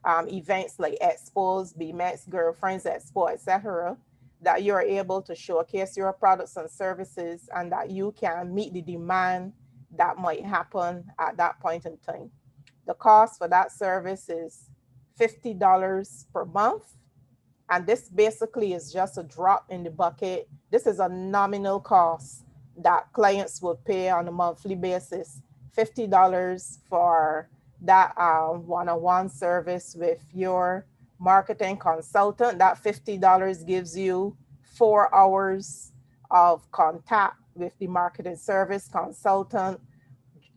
events like expos, BMX, Girlfriends Expo, etc., that you're able to showcase your products and services and that you can meet the demand that might happen at that point in time. The cost for that service is $50 per month. And this basically is just a drop in the bucket. This is a nominal cost that clients will pay on a monthly basis. $50 for that one-on-one service with your marketing consultant. That $50 gives you 4 hours of contact with the marketing service consultant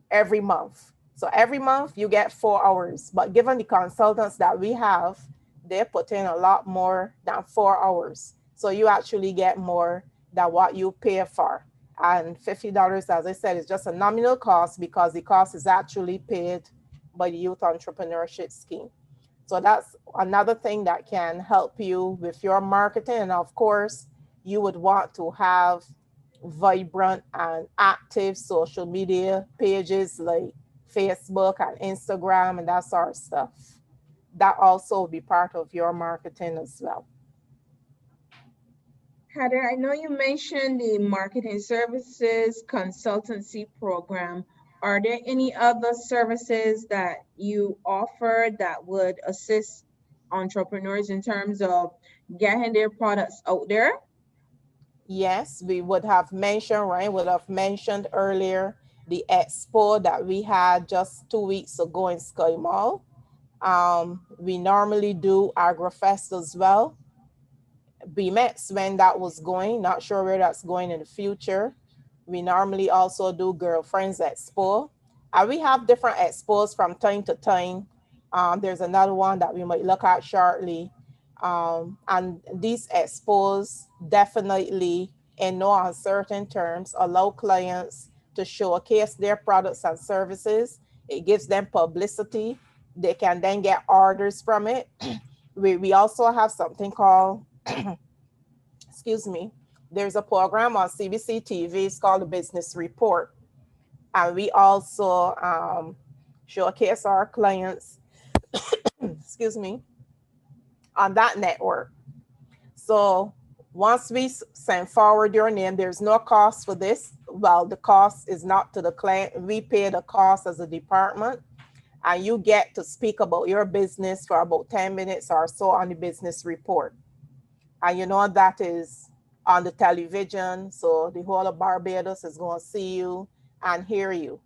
every month. So every month you get 4 hours, but given the consultants that we have, they put in a lot more than 4 hours. So you actually get more than what you pay for. And $50, as I said, is just a nominal cost because the cost is actually paid by the Youth Entrepreneurship Scheme. So that's another thing that can help you with your marketing. And of course, you would want to have vibrant and active social media pages like Facebook and Instagram and that sort of stuff. That also will be part of your marketing as well. Heather, I know you mentioned the marketing services consultancy program. Are there any other services that you offer that would assist entrepreneurs in terms of getting their products out there? Yes, we would have mentioned, right? Would have mentioned earlier the expo that we had just 2 weeks ago in Sky Mall. We normally do AgriFest as well. BMX when that was going, not sure where that's going in the future. We normally also do Girlfriends Expo. And we have different expos from time to time. There's another one that we might look at shortly. And these expos definitely, in no uncertain terms, allow clients to showcase their products and services. It gives them publicity. They can then get orders from it. We also have something called, excuse me, there's a program on CBC TV. It's called the Business Report. And we also showcase our clients, excuse me, on that network. So once we send forward your name, there's no cost for this. Well, the cost is not to the client. We pay the cost as a department, and you get to speak about your business for about 10 minutes or so on the business report. And you know that is on the television, so the whole of Barbados is going to see you and hear you.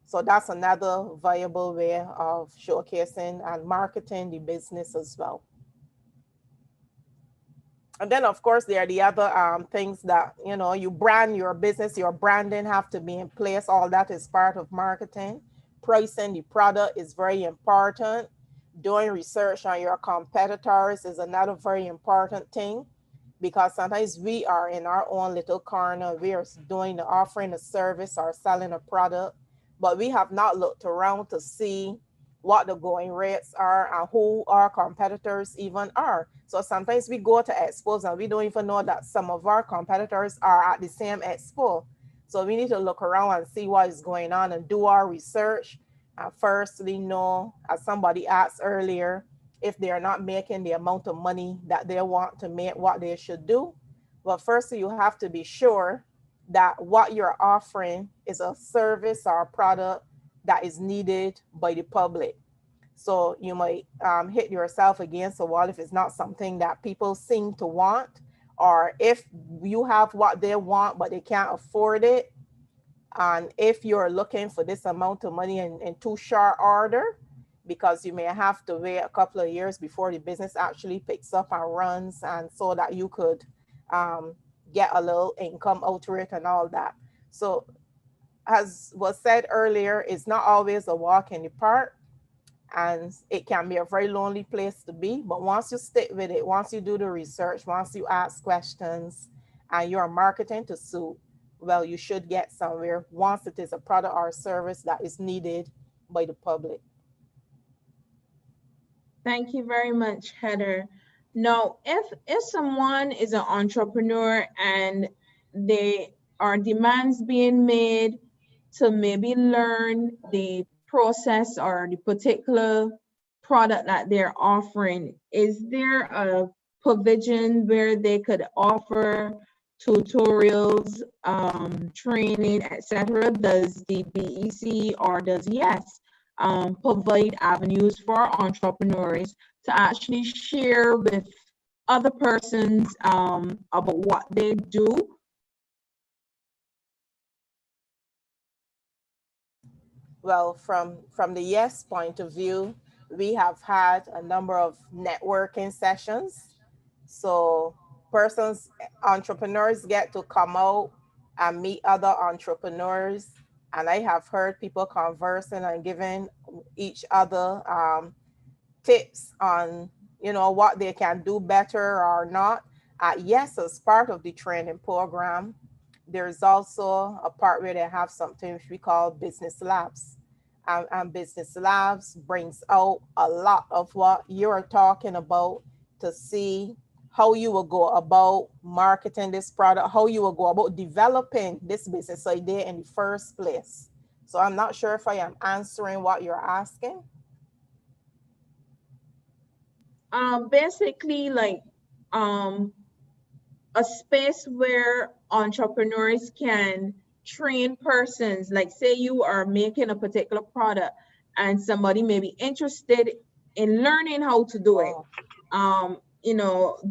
So that's another viable way of showcasing and marketing the business as well. And then, of course, there are the other things that, you know, you brand your business, your branding have to be in place. All that is part of marketing. Pricing the product is very important. Doing research on your competitors is another very important thing, because sometimes we are in our own little corner. We are offering a service or selling a product, but we have not looked around to see what the going rates are and who our competitors even are. So sometimes we go to expos and we don't even know that some of our competitors are at the same expo. So we need to look around and see what is going on and do our research. And firstly, know, as somebody asked earlier, if they are not making the amount of money that they want to make, what they should do. But firstly, you have to be sure that what you're offering is a service or a product that is needed by the public. So you might hit yourself against a wall if it's not something that people seem to want, or if you have what they want, but they can't afford it. And if you're looking for this amount of money in too short order, because you may have to wait a couple of years before the business actually picks up and runs, and so that you could get a little income out of it and all that. So as was said earlier, it's not always a walk in the park, and it can be a very lonely place to be. But once you stick with it, once you do the research, once you ask questions and you're marketing to suit, well, you should get somewhere once it is a product or a service that is needed by the public. Thank you very much, Heather. Now, if someone is an entrepreneur and there are demands being made to maybe learn the process or the particular product that they're offering, is there a provision where they could offer tutorials, training, etc.? Does the BEC or does YES provide avenues for entrepreneurs to actually share with other persons about what they do? Well, from the YES point of view, we have had a number of networking sessions. So entrepreneurs get to come out and meet other entrepreneurs. And I have heard people conversing and giving each other tips on, what they can do better or not. Yes, as part of the training program, there's also a part where they have something which we call business labs. And business labs brings out a lot of what you're talking about, to see how you will go about marketing this product, how you will go about developing this business idea in the first place. So I'm not sure if I am answering what you're asking. Basically, like a space where entrepreneurs can train persons, like say you are making a particular product and somebody may be interested in learning how to do it.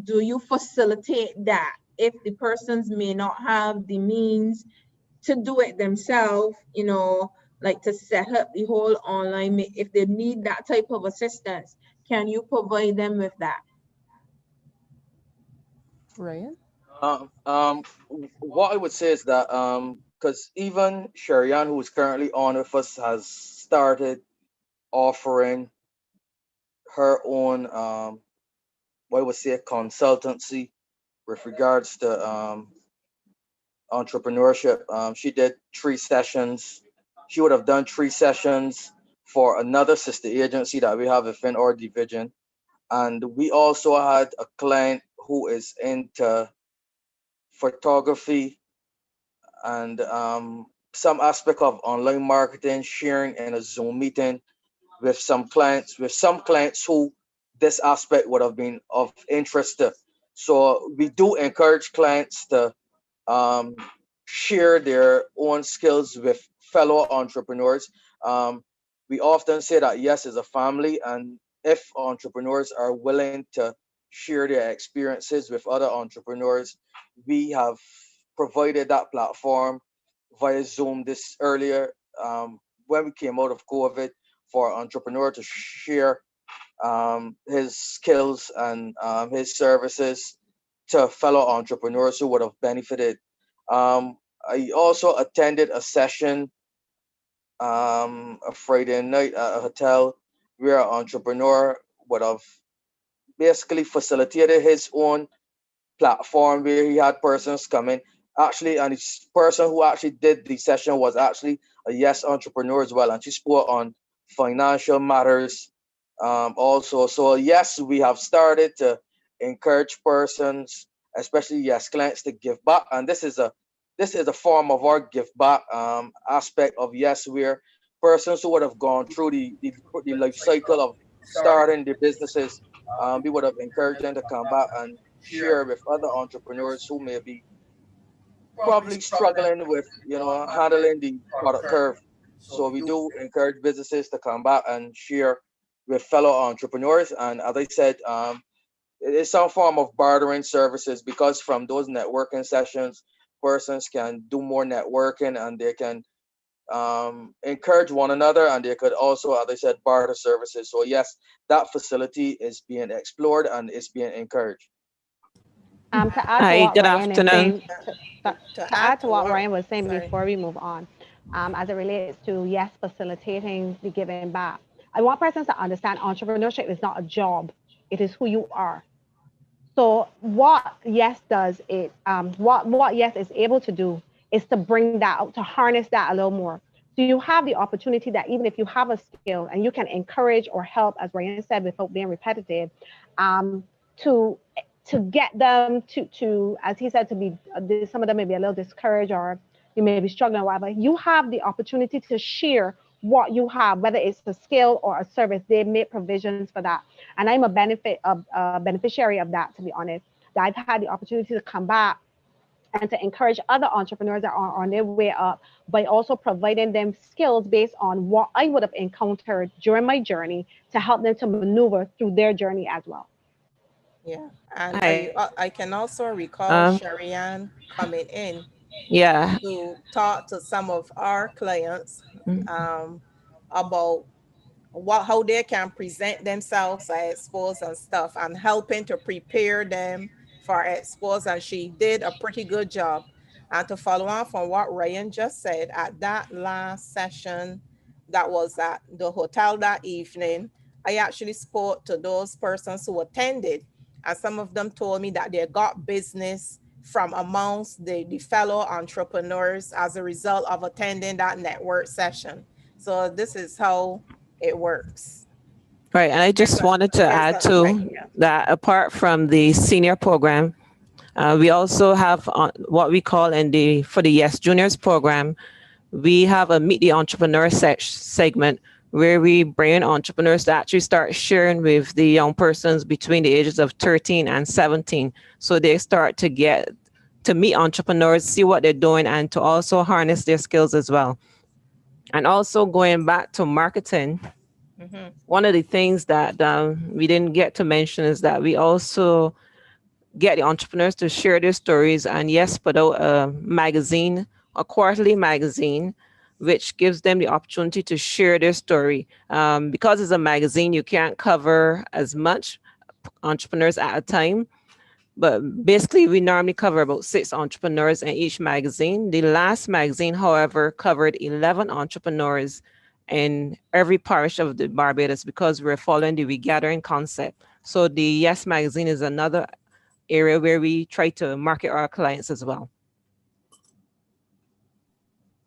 Do you facilitate that if the persons may not have the means to do it themselves, like to set up the whole online, if they need that type of assistance, can you provide them with that? Ryan? What I would say is that because even Sharian, who is currently on with us, has started offering her own what I would say consultancy with regards to entrepreneurship. She did 3 sessions. She would have done 3 sessions for another sister agency that we have within our division. And we also had a client who is into photography and some aspect of online marketing, sharing in a Zoom meeting with some clients who this aspect would have been of interest to. So we do encourage clients to um, share their own skills with fellow entrepreneurs. We often say that yes is a family, and if entrepreneurs are willing to share their experiences with other entrepreneurs, we have provided that platform via Zoom this earlier when we came out of COVID for entrepreneur to share his skills and his services to fellow entrepreneurs who would have benefited. I also attended a session a Friday night at a hotel where an entrepreneur would have basically facilitated his own platform where he had persons coming. Actually, and this person who actually did the session was actually a yes entrepreneur as well, and she spoke on financial matters also. So yes, we have started to encourage persons, especially yes clients, to give back, and this is a form of our give back aspect of yes, where persons who would have gone through the life cycle of starting their businesses, we would have encouraged them to come back and share with other entrepreneurs who may be probably struggling with handling the product curve. So we do encourage businesses to come back and share with fellow entrepreneurs. And as I said, it is some form of bartering services, because from those networking sessions, persons can do more networking and they can encourage one another, and they could also, as I said, barter services. So yes, that facility is being explored and is being encouraged. To add to Hi, what good Ryan is afternoon. saying, to add to what Ryan was saying before we move on, as it relates to yes, facilitating the giving back. I want persons to understand entrepreneurship is not a job; it is who you are. So what yes does it, what yes is able to do is to bring that out, to harness that a little more. So you have the opportunity that even if you have a skill and you can encourage or help, as Ryan said, without being repetitive, to get them to, as he said, to be, some of them may be a little discouraged, or you may be struggling, whatever, you have the opportunity to share what you have, whether it's a skill or a service. They make provisions for that. And I'm a beneficiary of that, to be honest. That I've had the opportunity to come back and to encourage other entrepreneurs that are on their way up by also providing them skills based on what I would have encountered during my journey to help them to maneuver through their journey as well. Yeah, and Hi. I can also recall Um, Sharian coming in yeah. to talk to some of our clients Mm. about how they can present themselves at expos and stuff, and helping to prepare them for expos. And she did a pretty good job. And to follow on from what Ryan just said, at that last session that was at the hotel that evening, I actually spoke to those persons who attended, and some of them told me that they got business from amongst the fellow entrepreneurs as a result of attending that network session. So this is how it works. Right. And I just wanted to add to that, apart from the senior program, we also have what we call for the Yes Juniors program, we have a Meet the Entrepreneur segment where we bring entrepreneurs to actually start sharing with the young persons between the ages of 13 and 17. So they start to get to meet entrepreneurs, see what they're doing, and to also harness their skills as well. And also going back to marketing, one of the things that we didn't get to mention is that we also get the entrepreneurs to share their stories, and yes, put out a magazine, a quarterly magazine, which gives them the opportunity to share their story. Because it's a magazine, you can't cover as much entrepreneurs at a time. But basically, we normally cover about 6 entrepreneurs in each magazine. The last magazine, however, covered 11 entrepreneurs in every parish of the Barbados because we're following the regathering concept. So the Yes magazine is another area where we try to market our clients as well.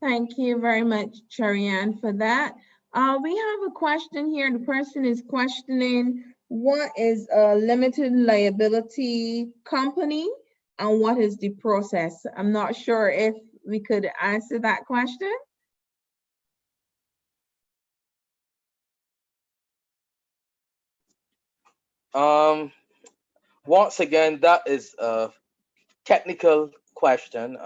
Thank you very much, Sharian, for that. We have a question here. The person is questioning, what is a limited liability company and what is the process? I'm not sure if we could answer that question. Once again, that is a technical question.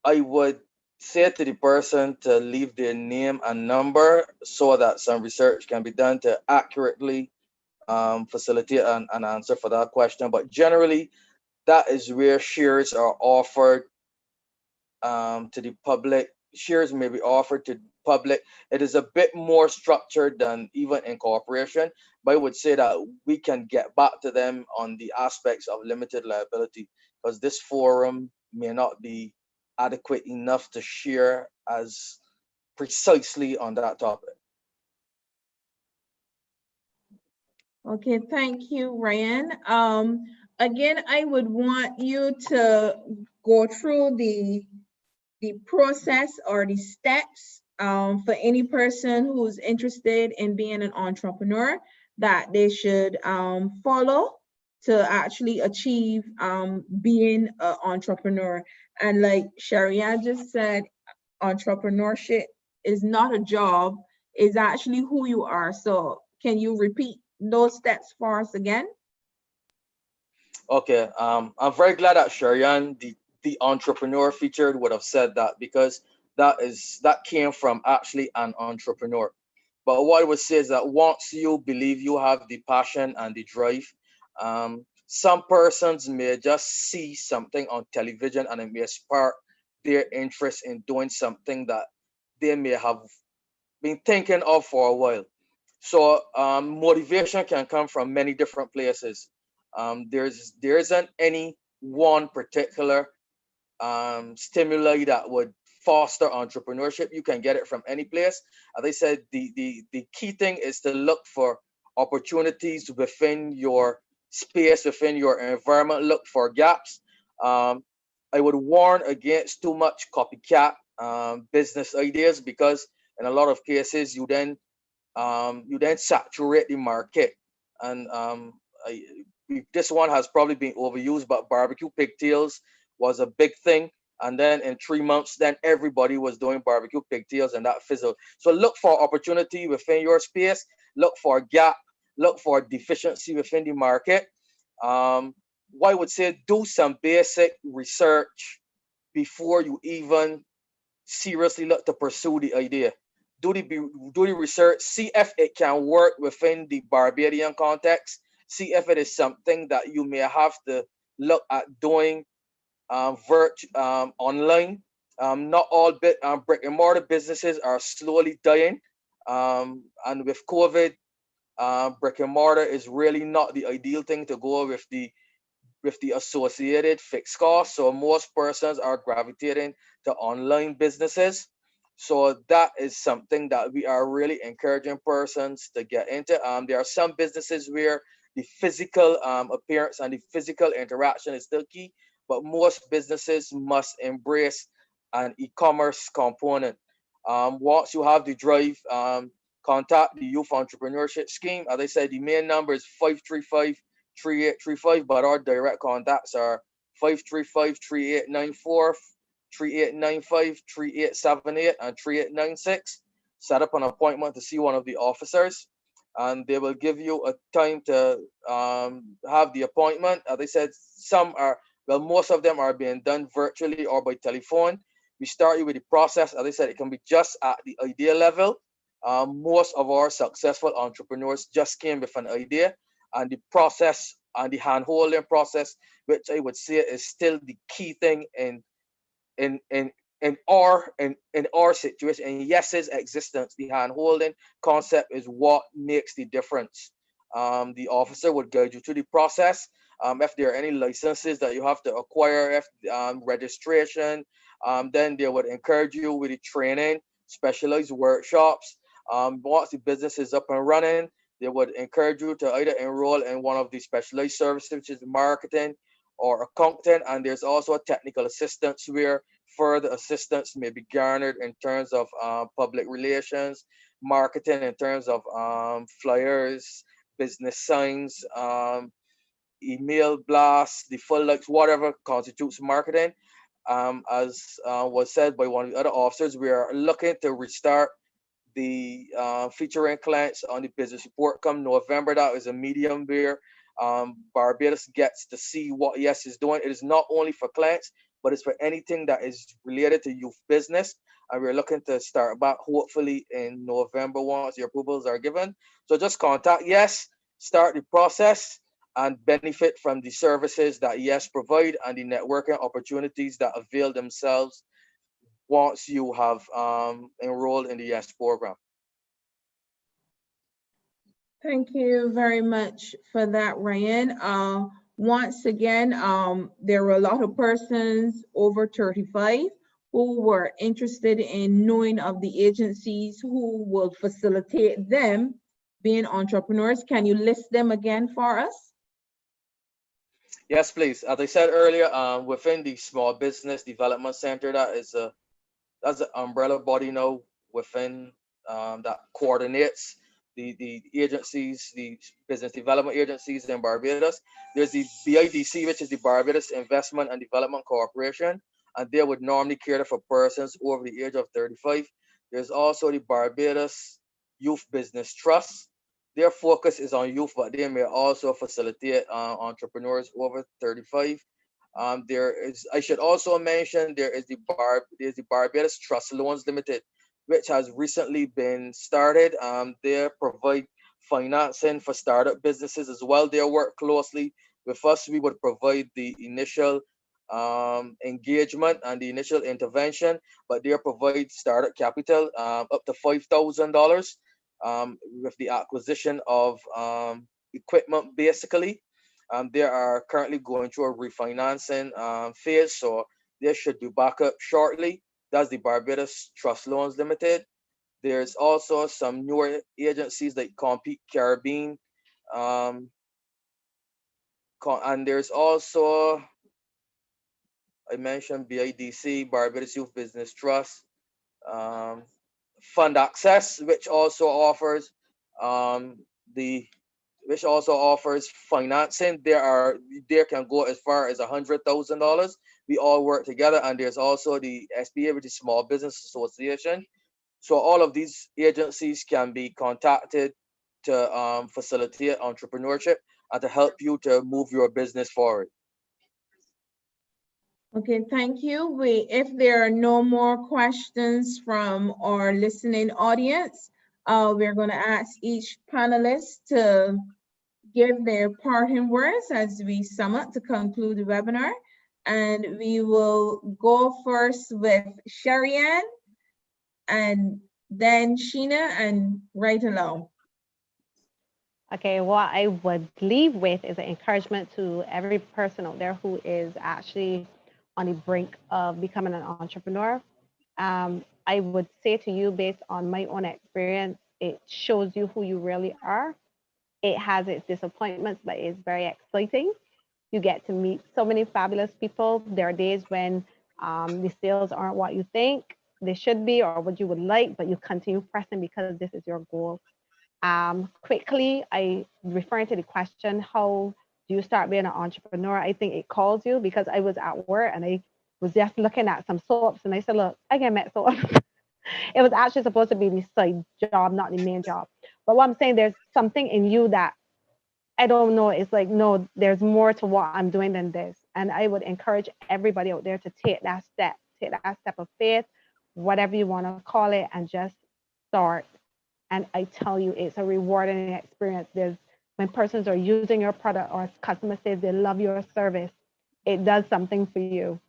I would say to the person to leave their name and number so that some research can be done to accurately facilitate an answer for that question. But generally, that is where shares are offered to the public. Shares may be offered to the public. It is a bit more structured than even incorporation, but I would say that we can get back to them on the aspects of limited liability because this forum may not be adequate enough to share as precisely on that topic. Okay, thank you, Ryan. Again, I would want you to go through the process or the steps for any person who's interested in being an entrepreneur that they should follow to actually achieve being an entrepreneur. And like Sharian just said, entrepreneurship is not a job, it's actually who you are. So can you repeat those steps for us again? Okay, I'm very glad that Sharian, the entrepreneur featured, would have said that because that came from actually an entrepreneur. But what I would say is that once you believe you have the passion and the drive, some persons may just see something on television and it may spark their interest in doing something that they may have been thinking of for a while. So motivation can come from many different places. There isn't any one particular stimuli that would foster entrepreneurship. You can get it from any place. As I said, the key thing is to look for opportunities within your space, within your environment. Look for gaps. I would warn against too much copycat business ideas because in a lot of cases you then saturate the market. And this one has probably been overused, but barbecue pigtails was a big thing. And then in 3 months, then everybody was doing barbecue pigtails and that fizzled. So look for opportunity within your space, look for a gap, look for deficiency within the market. What I would say, do some basic research before you even seriously look to pursue the idea. Do the research, see if it can work within the Barbadian context, see if it is something that you may have to look at doing online. Not all brick and mortar businesses are slowly dying, and with COVID, brick and mortar is really not the ideal thing to go with the associated fixed costs. So most persons are gravitating to online businesses. So that is something that we are really encouraging persons to get into. There are some businesses where the physical appearance and the physical interaction is still key, but most businesses must embrace an e-commerce component. Once you have the drive, contact the Youth Entrepreneurship Scheme. As I said, the main number is 535-3835, but our direct contacts are 535-3894, 3895-3878, and 3896. Set up an appointment to see one of the officers, and they will give you a time to have the appointment. As I said, most of them are being done virtually or by telephone. We start you with the process. As I said, it can be just at the idea level. Most of our successful entrepreneurs just came with an idea, and the process and the hand-holding process, which I would say is still the key thing in our situation. In Yes's existence, the hand-holding concept is what makes the difference. The officer would guide you through the process. If there are any licenses that you have to acquire, if registration, then they would encourage you with the training, specialized workshops. Once the business is up and running, they would encourage you to either enroll in one of the specialized services, which is marketing or accounting. And there's also a technical assistance where further assistance may be garnered in terms of public relations, marketing in terms of flyers, business signs, email blasts, the full likes, whatever constitutes marketing. As was said by one of the other officers, we are looking to restart the featuring clients on the business report come November. That is a medium where Barbados gets to see what Yes is doing. It is not only for clients, but it's for anything that is related to youth business. And we're looking to start back hopefully in November once the approvals are given. So just contact Yes, start the process, and benefit from the services that Yes provide and the networking opportunities that avail themselves once you have enrolled in the Yes program. Thank you very much for that, Ryan. Once again, there were a lot of persons over 35 who were interested in knowing of the agencies who will facilitate them being entrepreneurs. Can you list them again for us? Yes, please. As I said earlier, within the Small Business Development Center, that's an umbrella body now within that coordinates the agencies, the business development agencies in Barbados. There's the BIDC, which is the Barbados Investment and Development Corporation, and they would normally cater for persons over the age of 35. There's also the Barbados Youth Business Trust. Their focus is on youth, but they may also facilitate entrepreneurs over 35. I should also mention, there's the Barbados Trust Loans Limited, which has recently been started. They provide financing for startup businesses as well. They work closely with us. We would provide the initial engagement and the initial intervention, but they provide startup capital up to $5,000 with the acquisition of equipment, basically. They are currently going through a refinancing phase, so they should be back up shortly. That's the Barbados Trust Loans Limited. There's also some newer agencies like Compete Caribbean. And there's also, I mentioned BIDC, Barbados Youth Business Trust. Fund Access, which also offers financing. There can go as far as $100,000 we all work together. And there's also the SBA, which is Small Business Association. So all of these agencies can be contacted to facilitate entrepreneurship and to help you to move your business forward. Okay, thank you. If there are no more questions from our listening audience, we're going to ask each panelist to give their parting words as we sum up to conclude the webinar. And we will go first with Sharian, and then Sheena, and right along. Okay, what I would leave with is an encouragement to every person out there who is actually on the brink of becoming an entrepreneur. I would say to you, based on my own experience, it shows you who you really are. It has its disappointments, but it's very exciting. You get to meet so many fabulous people. There are days when the sales aren't what you think they should be or what you would like, but you continue pressing because this is your goal. Quickly, I referring to the question, how do you start being an entrepreneur? I think it calls you, because I was at work and I was just looking at some soaps and I said, look, I can make soaps. It was actually supposed to be the side job, not the main job. But what I'm saying, there's something in you that I don't know. It's like, no, there's more to what I'm doing than this. And I would encourage everybody out there to take that step of faith, whatever you want to call it, and just start. And I tell you, it's a rewarding experience. When persons are using your product or customer says they love your service, it does something for you.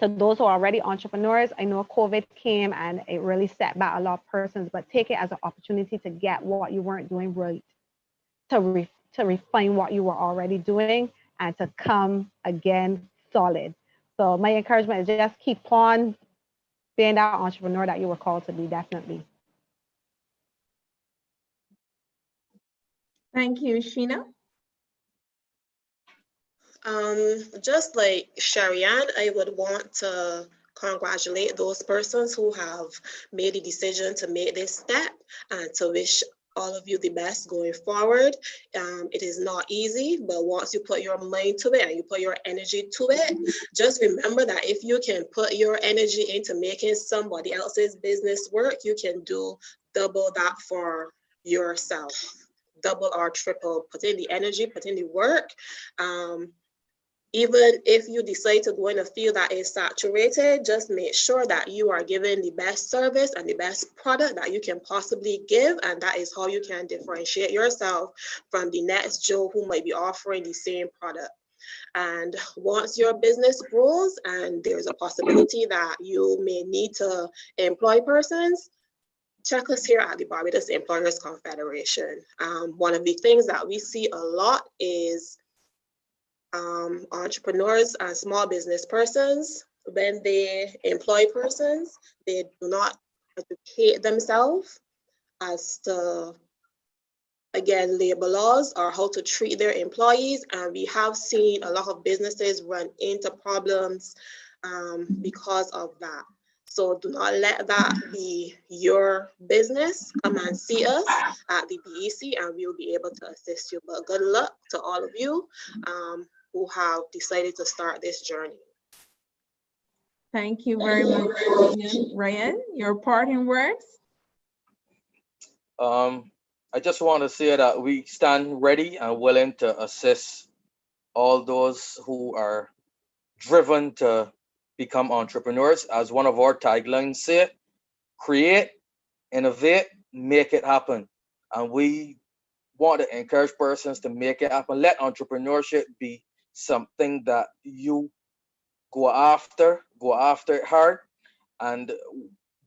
So those who are already entrepreneurs, I know COVID came and it really set back a lot of persons, but take it as an opportunity to get what you weren't doing right, to refine what you were already doing, and to come again solid. So my encouragement is just keep on being that entrepreneur that you were called to be, definitely. Thank you, Sheena. Just like Sharian, I would want to congratulate those persons who have made the decision to make this step, and to wish all of you the best going forward. It is not easy, but once you put your mind to it and you put your energy to it, just remember that if you can put your energy into making somebody else's business work, you can do double that for yourself. Double or triple. Put in the energy, put in the work. Even if you decide to go in a field that is saturated, just make sure that you are giving the best service and the best product that you can possibly give. And that is how you can differentiate yourself from the next Joe who might be offering the same product. And once your business grows and there's a possibility that you may need to employ persons, check us here at the Barbados Employers Confederation. One of the things that we see a lot is entrepreneurs and small business persons, when they employ persons, they do not educate themselves as to, again, labor laws or how to treat their employees. And we have seen a lot of businesses run into problems because of that. So do not let that be your business. Come and see us at the BEC and we'll be able to assist you. But good luck to all of you who have decided to start this journey. Thank you very much, Ryan. Your parting words? I just want to say that we stand ready and willing to assist all those who are driven to become entrepreneurs. As one of our taglines say, create, innovate, make it happen. And we want to encourage persons to make it happen. Let entrepreneurship be something that you go after it hard, and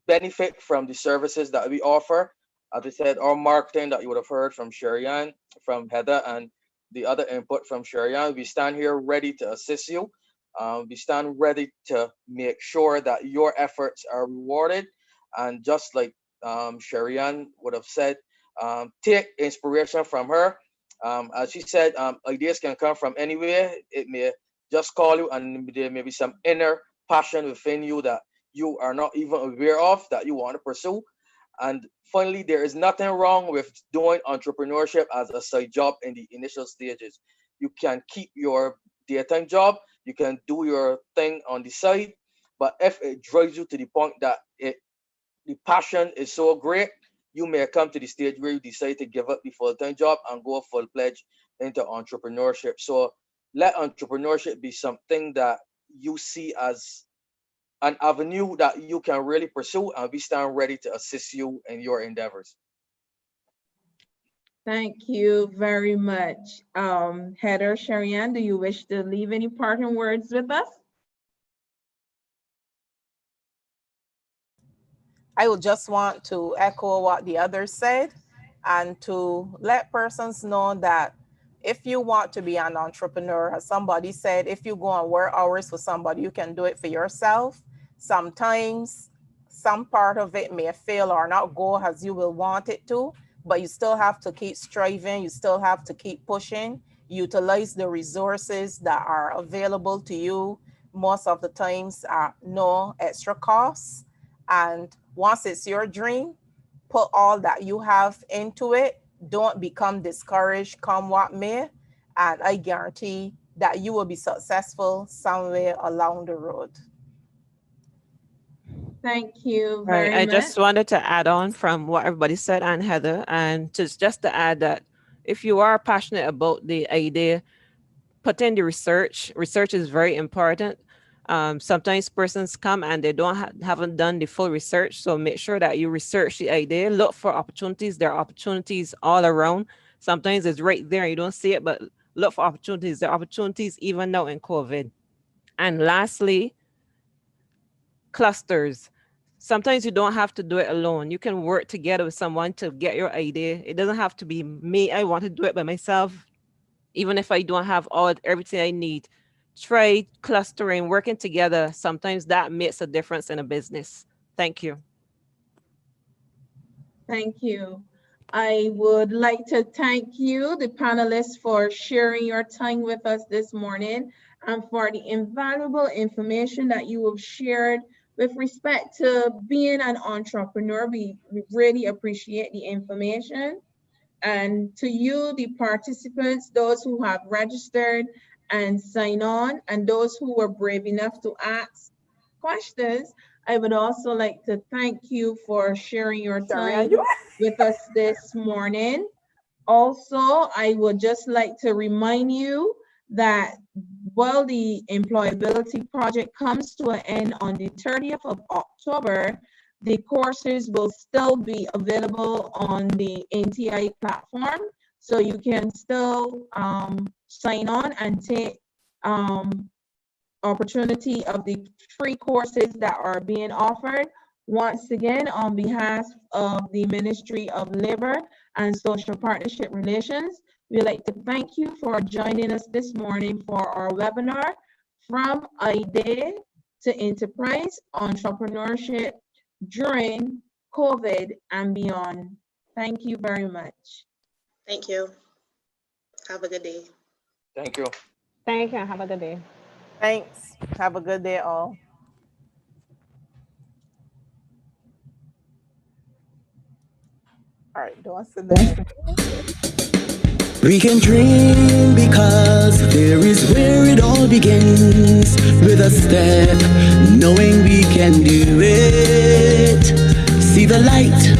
benefit from the services that we offer. As I said, our marketing that you would have heard from Sharian, from Heather, and the other input from Sharian, we stand here ready to assist you. We stand ready to make sure that your efforts are rewarded. And just like Sharian would have said, take inspiration from her. As she said, ideas can come from anywhere. It may just call you, and there may be some inner passion within you that you are not even aware of that you want to pursue. And finally, there is nothing wrong with doing entrepreneurship as a side job in the initial stages. You can keep your daytime job, You can do your thing on the side, but if it drives you to the point that the passion is so great, you may come to the stage where you decide to give up the full-time job and go full-fledged into entrepreneurship. So let entrepreneurship be something that you see as an avenue that you can really pursue, and we stand ready to assist you in your endeavors. Thank you very much. Heather, Sharian, do you wish to leave any parting words with us? I would just want to echo what the others said and to let persons know that if you want to be an entrepreneur, as somebody said, if you go and work hours for somebody, you can do it for yourself. Sometimes some part of it may fail or not go as you will want it to, but you still have to keep striving. You still have to keep pushing, utilize the resources that are available to you. Most of the times no extra costs. And once it's your dream, put all that you have into it. Don't become discouraged, come what may. And I guarantee that you will be successful somewhere along the road. Thank you very much. I just wanted to add on from what everybody said, and Heather, and just to add that if you are passionate about the idea, put in the research. Research is very important. Sometimes persons come and they haven't done the full research. So make sure that you research the idea, look for opportunities. There are opportunities all around. Sometimes it's right there and you don't see it, but look for opportunities. There are opportunities even now in COVID. And lastly, clusters. Sometimes you don't have to do it alone. You can work together with someone to get your idea. It doesn't have to be me. I want to do it by myself. Even if I don't have everything I need. Try clustering, working together. Sometimes that makes a difference in a business. Thank you. Thank you. I would like to thank you, the panelists, for sharing your time with us this morning and for the invaluable information that you have shared with respect to being an entrepreneur. We really appreciate the information. And to you, the participants, those who have registered and sign on, and those who were brave enough to ask questions, I would also like to thank you for sharing your time with us this morning. Also, I would just like to remind you that while the Employability Project comes to an end on the 30th of October, the courses will still be available on the NTI platform. So you can still sign on and take opportunity of the free courses that are being offered. Once again, on behalf of the Ministry of Labor and Social Partnership Relations, we'd like to thank you for joining us this morning for our webinar, From Idea to Enterprise, Entrepreneurship during COVID and beyond. Thank you very much. Thank you. Have a good day. Thank you. Thank you. Have a good day. Thanks. Have a good day, all. All right, do I sit there? We can dream because there is where it all begins. With a step, knowing we can do it. See the light.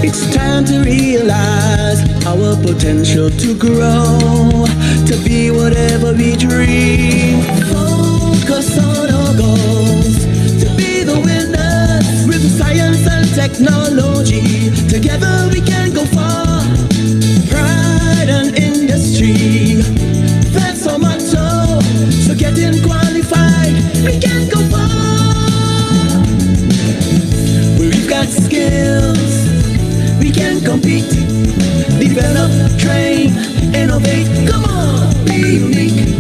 It's time to realize our potential to grow, to be whatever we dream. Focus on our goals, to be the winners with science and technology. Together we can go far. Pride and industry, that's our motto. So getting qualified, we can go far. We've got skills, we can compete, develop, train, innovate. Come on, be unique.